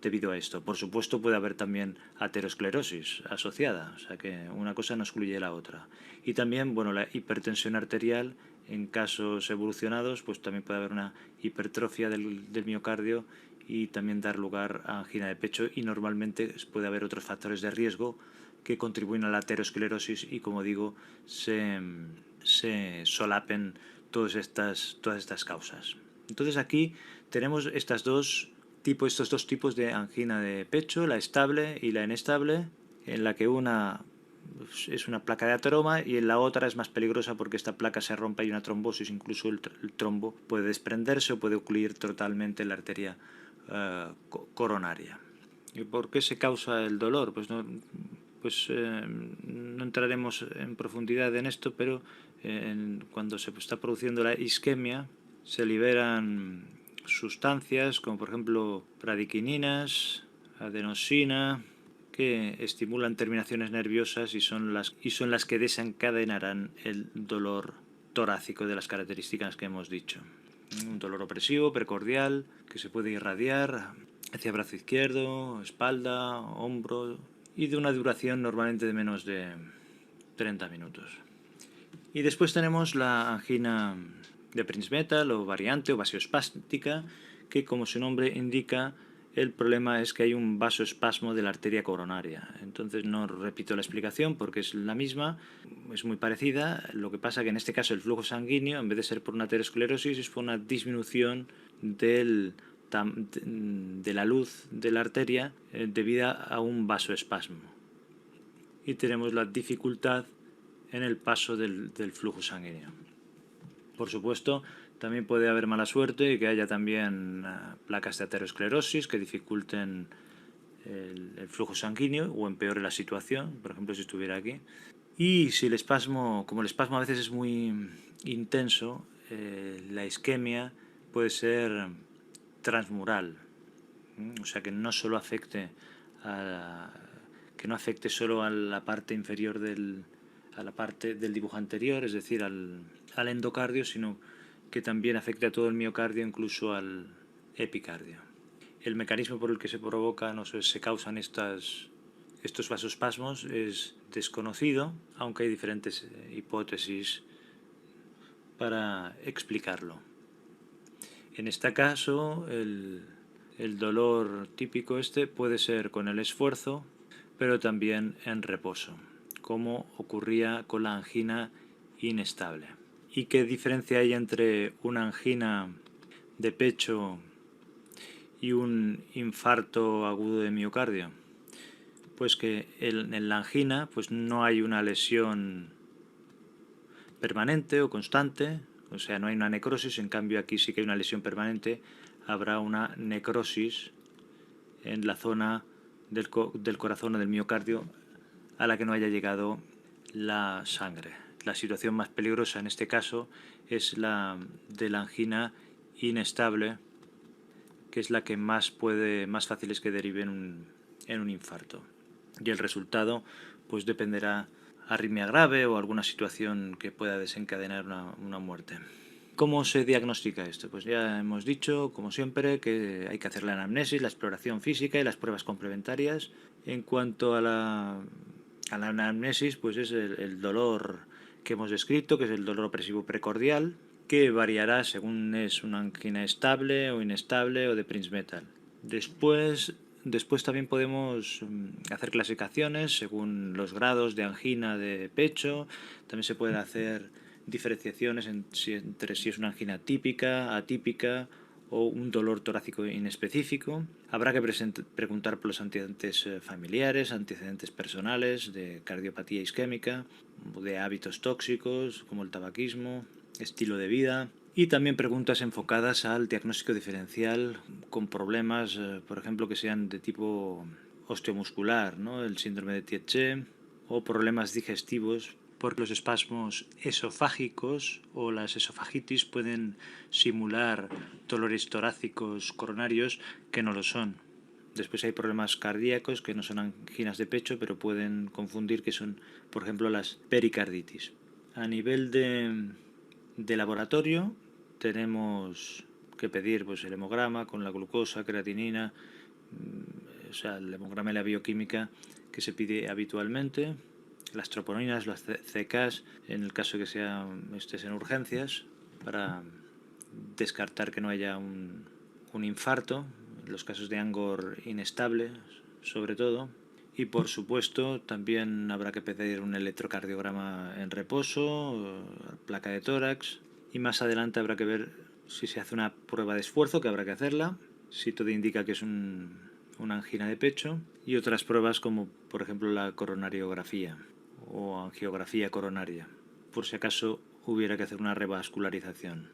debido a esto. Por supuesto, puede haber también aterosclerosis asociada, o sea que una cosa no excluye la otra. Y también, bueno, la hipertensión arterial, en casos evolucionados, pues también puede haber una hipertrofia del miocardio y también dar lugar a angina de pecho, y normalmente puede haber otros factores de riesgo que contribuyen a la aterosclerosis y, como digo, se solapen todas estas causas. Entonces aquí tenemos estos dos tipos de angina de pecho, la estable y la inestable, en la que una es una placa de ateroma y en la otra es más peligrosa porque esta placa se rompe y hay una trombosis, incluso el trombo puede desprenderse o puede ocluir totalmente la arteria coronaria. ¿Y por qué se causa el dolor? Pues no entraremos en profundidad en esto, pero cuando se está produciendo la isquemia se liberan sustancias como por ejemplo bradiquininas, adenosina, que estimulan terminaciones nerviosas y son las que desencadenarán el dolor torácico de las características que hemos dicho. Un dolor opresivo, precordial, que se puede irradiar hacia brazo izquierdo, espalda, hombro, y de una duración normalmente de menos de 30 minutos. Y después tenemos la angina de Prinzmetal o variante o vasoespástica, que, como su nombre indica, el problema es que hay un vasoespasmo de la arteria coronaria. Entonces no repito la explicación porque es la misma, es muy parecida. Lo que pasa que en este caso el flujo sanguíneo, en vez de ser por una aterosclerosis, es por una disminución de la luz de la arteria debida a un vasoespasmo. Y tenemos la dificultad en el paso del flujo sanguíneo. Por supuesto, también puede haber mala suerte y que haya también placas de aterosclerosis que dificulten el flujo sanguíneo o empeore la situación, por ejemplo, si estuviera aquí. Y si el espasmo, como el espasmo a veces es muy intenso, la isquemia puede ser transmural, o sea que no solo afecte que no afecte solo a la parte inferior a la parte del dibujo anterior, es decir, al endocardio, sino que también afecte a todo el miocardio, incluso al epicardio. El mecanismo por el que se provocan o se causan estos vasoespasmos es desconocido, aunque hay diferentes hipótesis para explicarlo. En este caso, el dolor típico puede ser con el esfuerzo, pero también en reposo, como ocurría con la angina inestable. ¿Y qué diferencia hay entre una angina de pecho y un infarto agudo de miocardio? Pues que en la angina pues no hay una lesión permanente o constante, o sea, no hay una necrosis. En cambio aquí sí que hay una lesión permanente, habrá una necrosis en la zona del corazón o del miocardio a la que no haya llegado la sangre. La situación más peligrosa en este caso es la de la angina inestable, que es la que más fácil es que derive en un infarto. Y el resultado pues dependerá arritmia grave o alguna situación que pueda desencadenar una muerte. ¿Cómo se diagnostica esto? Pues ya hemos dicho, como siempre, que hay que hacer la anamnesis, la exploración física y las pruebas complementarias. En cuanto a la anamnesis, pues es el dolor que hemos descrito, que es el dolor opresivo precordial, que variará según es una angina estable o inestable o de Prinzmetal. Después también podemos hacer clasificaciones según los grados de angina de pecho. También se pueden hacer diferenciaciones entre si es una angina típica, atípica o un dolor torácico inespecífico. Habrá que preguntar por los antecedentes familiares, antecedentes personales de cardiopatía isquémica, de hábitos tóxicos como el tabaquismo, estilo de vida, y también preguntas enfocadas al diagnóstico diferencial con problemas, por ejemplo, que sean de tipo osteomuscular, ¿no? El síndrome de Tietze, o problemas digestivos porque los espasmos esofágicos o las esofagitis pueden simular dolores torácicos coronarios que no lo son. Después hay problemas cardíacos que no son anginas de pecho, pero pueden confundir que son, por ejemplo, las pericarditis. A nivel de laboratorio tenemos que pedir pues, el hemograma con la glucosa, creatinina, o sea, el hemograma y la bioquímica que se pide habitualmente, las troponinas, las CKs, en el caso de que estés en urgencias, para descartar que no haya un infarto, en los casos de Angor inestable, sobre todo. Y por supuesto también habrá que pedir un electrocardiograma en reposo, placa de tórax, y más adelante habrá que ver si se hace una prueba de esfuerzo, que habrá que hacerla, si todo indica que es una angina de pecho, y otras pruebas como por ejemplo la coronariografía o angiografía coronaria, por si acaso hubiera que hacer una revascularización.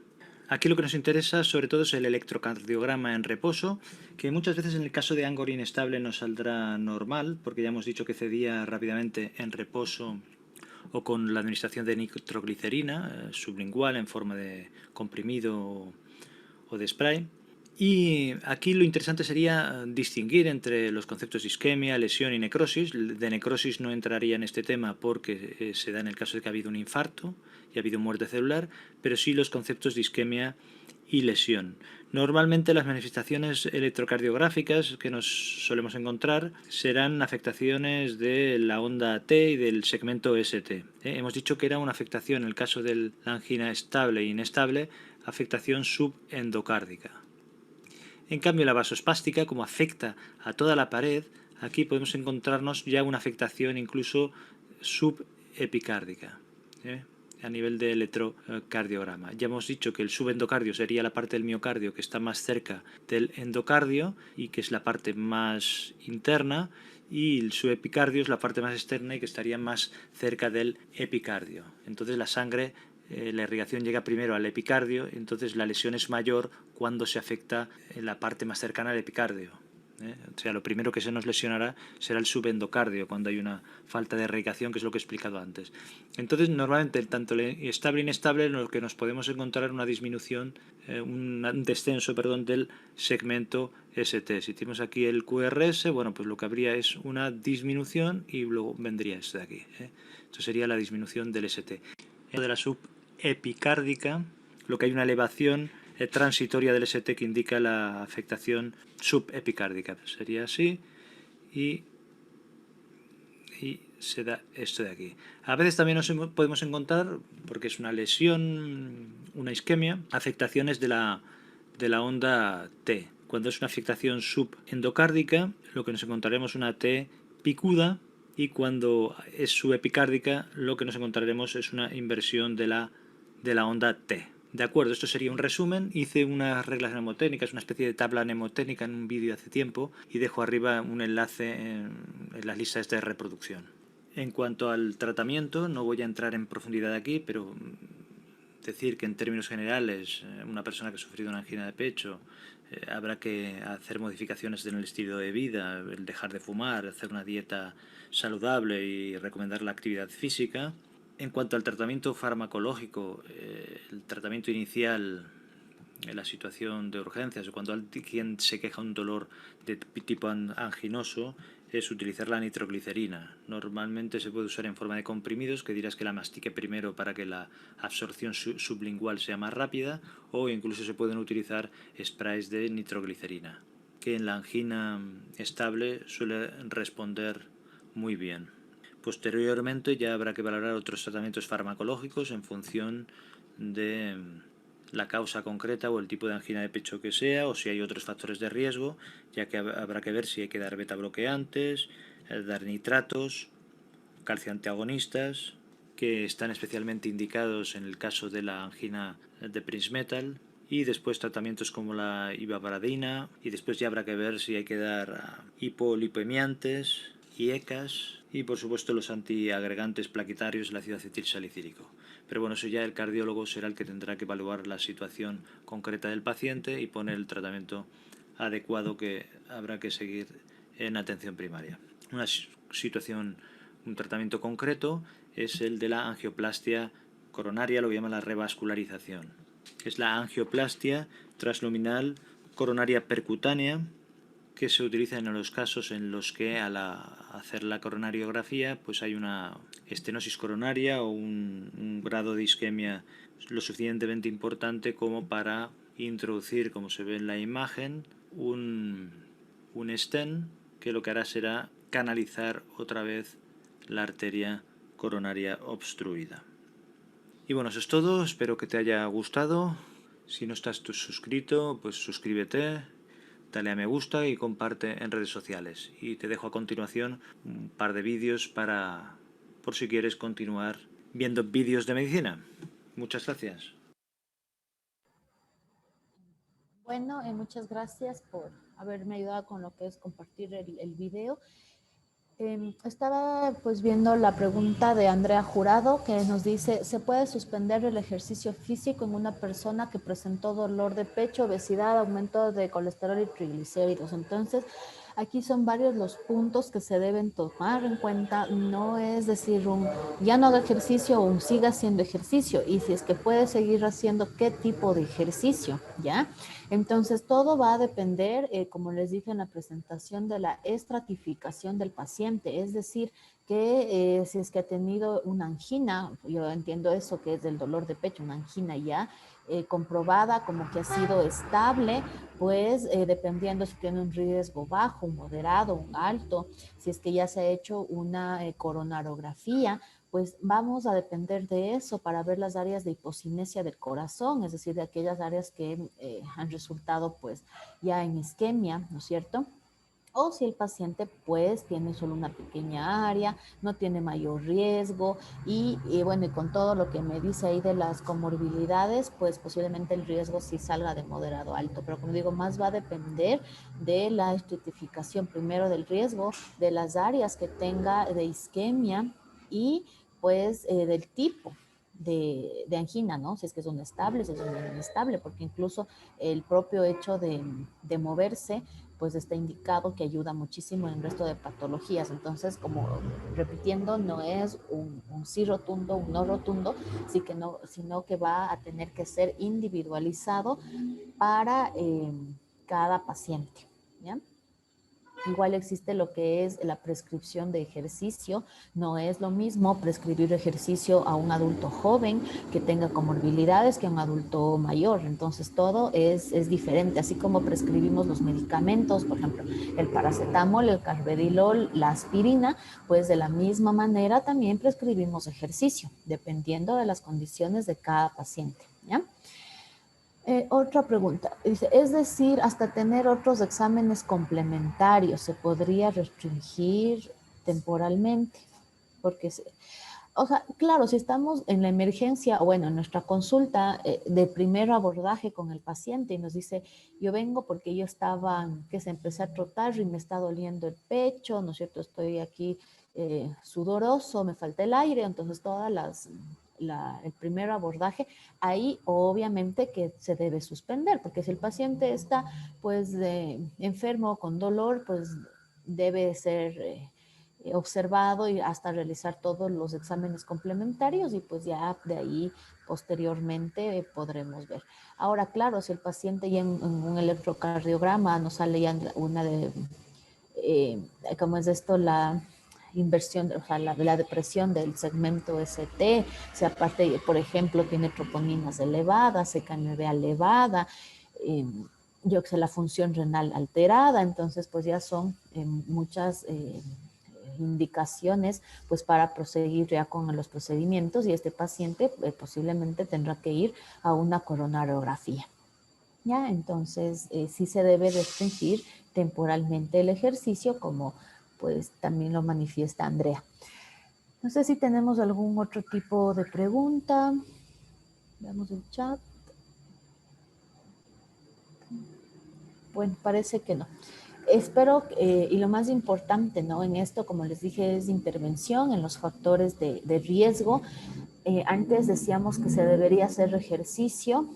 Aquí lo que nos interesa sobre todo es el electrocardiograma en reposo, que muchas veces en el caso de Angor inestable nos saldrá normal, porque ya hemos dicho que cedía rápidamente en reposo o con la administración de nitroglicerina sublingual en forma de comprimido o de spray. Y aquí lo interesante sería distinguir entre los conceptos de isquemia, lesión y necrosis. De necrosis no entraría en este tema porque se da en el caso de que ha habido un infarto y ha habido muerte celular, pero sí los conceptos de isquemia y lesión. Normalmente las manifestaciones electrocardiográficas que nos solemos encontrar serán afectaciones de la onda T y del segmento ST. Hemos dicho que era una afectación, en el caso de la angina estable e inestable, afectación subendocárdica. En cambio, la vasospástica, como afecta a toda la pared, aquí podemos encontrarnos ya una afectación incluso subepicárdica, a nivel de electrocardiograma. Ya hemos dicho que el subendocardio sería la parte del miocardio que está más cerca del endocardio y que es la parte más interna, y el subepicardio es la parte más externa y que estaría más cerca del epicardio. Entonces la sangre, la irrigación llega primero al epicardio, entonces la lesión es mayor cuando se afecta en la parte más cercana al epicardio. O sea, lo primero que se nos lesionará será el subendocardio cuando hay una falta de irrigación, que es lo que he explicado antes. Entonces, normalmente, tanto estable e inestable, en lo que nos podemos encontrar una disminución, un descenso, del segmento ST. Si tenemos aquí el QRS, bueno, pues lo que habría es una disminución y luego vendría este de aquí. Esto sería la disminución del ST. De la subepicárdica, lo que hay una elevación transitoria del ST que indica la afectación subepicárdica. Sería así y se da esto de aquí. A veces también nos podemos encontrar, porque es una lesión, una isquemia, afectaciones de la onda T. Cuando es una afectación subendocárdica, lo que nos encontraremos es una T picuda, y cuando es subepicárdica, lo que nos encontraremos es una inversión de la onda T. De acuerdo, esto sería un resumen. Hice unas reglas mnemotécnicas, una especie de tabla mnemotécnica en un vídeo hace tiempo, y dejo arriba un enlace en las listas de reproducción. En cuanto al tratamiento, no voy a entrar en profundidad aquí, pero decir que en términos generales una persona que ha sufrido una angina de pecho habrá que hacer modificaciones en el estilo de vida, el dejar de fumar, hacer una dieta saludable y recomendar la actividad física. En cuanto al tratamiento farmacológico, el tratamiento inicial en la situación de urgencias o cuando alguien se queja de un dolor de tipo anginoso, es utilizar la nitroglicerina. Normalmente se puede usar en forma de comprimidos, que dirás que la mastique primero para que la absorción sublingual sea más rápida, o incluso se pueden utilizar sprays de nitroglicerina, que en la angina estable suele responder muy bien. Posteriormente ya habrá que valorar otros tratamientos farmacológicos en función de la causa concreta o el tipo de angina de pecho que sea, o si hay otros factores de riesgo, ya que habrá que ver si hay que dar beta bloqueantes, dar nitratos, calcio antagonistas, que están especialmente indicados en el caso de la angina de Prinzmetal, y después tratamientos como la ivaparadina, y después ya habrá que ver si hay que dar hipolipemiantes y ECAs, y por supuesto los antiagregantes plaquetarios, el ácido acetilsalicílico. Pero bueno, eso ya el cardiólogo será el que tendrá que evaluar la situación concreta del paciente y poner el tratamiento adecuado que habrá que seguir en atención primaria. Una situación, un tratamiento concreto es el de la angioplastia coronaria, lo que llama la revascularización. Es la angioplastia transluminal coronaria percutánea, que se utiliza en los casos en los que al hacer la coronariografía pues hay una estenosis coronaria o un grado de isquemia lo suficientemente importante como para introducir, como se ve en la imagen, un stent que lo que hará será canalizar otra vez la arteria coronaria obstruida. Y bueno, eso es todo, espero que te haya gustado. Si no estás suscrito, pues suscríbete, dale a me gusta y comparte en redes sociales. Y te dejo a continuación un par de vídeos por si quieres continuar viendo vídeos de medicina. Muchas gracias. Bueno, muchas gracias por haberme ayudado con lo que es compartir el video. Estaba pues viendo la pregunta de Andrea Jurado, que nos dice: ¿se puede suspender el ejercicio físico en una persona que presentó dolor de pecho, obesidad, aumento de colesterol y triglicéridos? Entonces, aquí son varios los puntos que se deben tomar en cuenta. No es decir ya no haga ejercicio o siga haciendo ejercicio, y si es que puede seguir haciendo, ¿qué tipo de ejercicio? ¿Ya? Entonces, todo va a depender, como les dije en la presentación, de la estratificación del paciente. Es decir, que si es que ha tenido una angina, yo entiendo eso que es del dolor de pecho, una angina ya comprobada como que ha sido estable, pues dependiendo si tiene un riesgo bajo, un moderado, un alto, si es que ya se ha hecho una coronarografía, pues vamos a depender de eso para ver las áreas de hipocinesia del corazón, es decir, de aquellas áreas que han resultado pues ya en isquemia, ¿no es cierto? O si el paciente pues tiene solo una pequeña área, no tiene mayor riesgo y bueno, y con todo lo que me dice ahí de las comorbilidades, pues posiblemente el riesgo sí salga de moderado a alto, pero como digo, más va a depender de la estratificación primero del riesgo, de las áreas que tenga de isquemia y pues del tipo de angina, ¿no? Si es que es un estable, si es un inestable, porque incluso el propio hecho de moverse pues está indicado que ayuda muchísimo en el resto de patologías. Entonces, como repitiendo, no es un sí rotundo, un no rotundo, sino que va a tener que ser individualizado para cada paciente, ¿ya? Igual existe lo que es la prescripción de ejercicio. No es lo mismo prescribir ejercicio a un adulto joven que tenga comorbilidades que a un adulto mayor. Entonces todo es diferente. Así como prescribimos los medicamentos, por ejemplo, el paracetamol, el carvedilol, la aspirina, pues de la misma manera también prescribimos ejercicio, dependiendo de las condiciones de cada paciente, ¿ya? Otra pregunta, dice, es decir, hasta tener otros exámenes complementarios, ¿se podría restringir temporalmente? Porque, o sea, claro, si estamos en la emergencia, o bueno, en nuestra consulta de primer abordaje con el paciente y nos dice, yo vengo porque yo estaba, que se empecé a trotar y me está doliendo el pecho, ¿no es cierto? Estoy aquí sudoroso, me falta el aire, entonces todas el primer abordaje, ahí obviamente que se debe suspender, porque si el paciente está pues enfermo con dolor, pues debe ser observado y hasta realizar todos los exámenes complementarios y pues ya de ahí posteriormente podremos ver. Ahora, claro, si el paciente ya en un electrocardiograma nos sale ya una de, ¿cómo es esto? La inversión, o sea, la depresión del segmento ST, si aparte, por ejemplo, tiene troponinas elevadas, CK9 elevada, yo que sé, la función renal alterada, entonces pues ya son muchas indicaciones pues para proseguir ya con los procedimientos y este paciente posiblemente tendrá que ir a una coronariografía. ¿Ya? Entonces sí se debe restringir temporalmente el ejercicio como pues también lo manifiesta Andrea. No sé si tenemos algún otro tipo de pregunta. Veamos el chat. Bueno, parece que no. Espero, y lo más importante, ¿no? En esto, como les dije, es intervención en los factores de riesgo. Antes decíamos que se debería hacer ejercicio,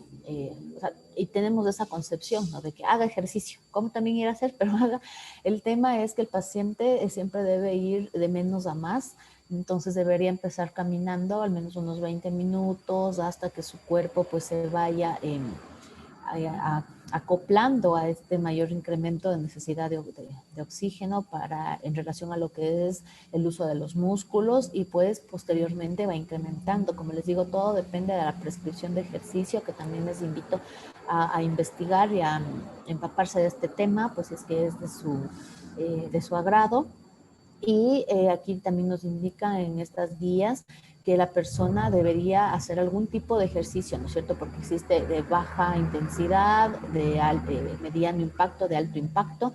o sea, y tenemos esa concepción, ¿no? De que haga ejercicio, como también ir a hacer, pero haga. El tema es que el paciente siempre debe ir de menos a más, Entonces debería empezar caminando al menos unos 20 minutos hasta que su cuerpo pues se vaya acoplando a este mayor incremento de necesidad de oxígeno en relación a lo que es el uso de los músculos, y pues posteriormente va incrementando. Como les digo, todo depende de la prescripción de ejercicio, que también les invito a investigar y a empaparse de este tema, pues es que es de su agrado. Y aquí también nos indica en estas guías que la persona debería hacer algún tipo de ejercicio, ¿no es cierto? Porque existe de baja intensidad, de mediano impacto, de alto impacto,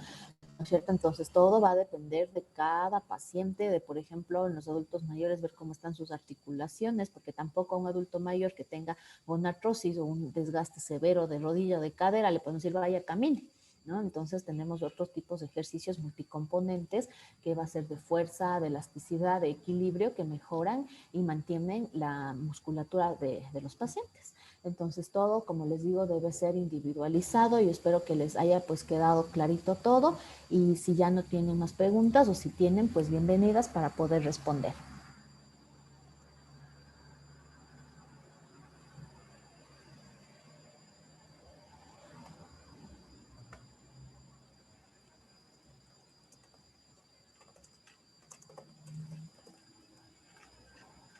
¿no es cierto? Entonces todo va a depender de cada paciente, de por ejemplo en los adultos mayores ver cómo están sus articulaciones, porque tampoco a un adulto mayor que tenga una artrosis o un desgaste severo de rodilla o de cadera le podemos decir vaya camine, ¿no? Entonces tenemos otros tipos de ejercicios multicomponentes que va a ser de fuerza, de elasticidad, de equilibrio, que mejoran y mantienen la musculatura de los pacientes. Entonces todo, como les digo, debe ser individualizado, y espero que les haya pues quedado clarito todo, y si ya no tienen más preguntas o si tienen, pues bienvenidas para poder responder.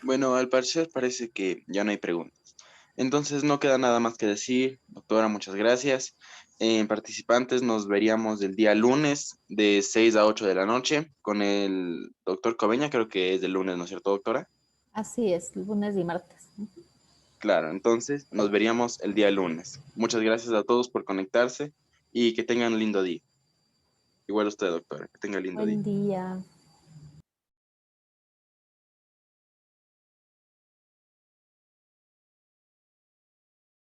Bueno, al parecer parece que ya no hay preguntas. Entonces no queda nada más que decir. Doctora, muchas gracias. Participantes, nos veríamos el día lunes de 6 a 8 de la noche con el doctor Coveña, creo que es el lunes, ¿no es cierto, doctora? Así es, lunes y martes. Claro, entonces nos veríamos el día lunes. Muchas gracias a todos por conectarse y que tengan un lindo día. Igual usted, doctora, que tenga lindo día. Buen día.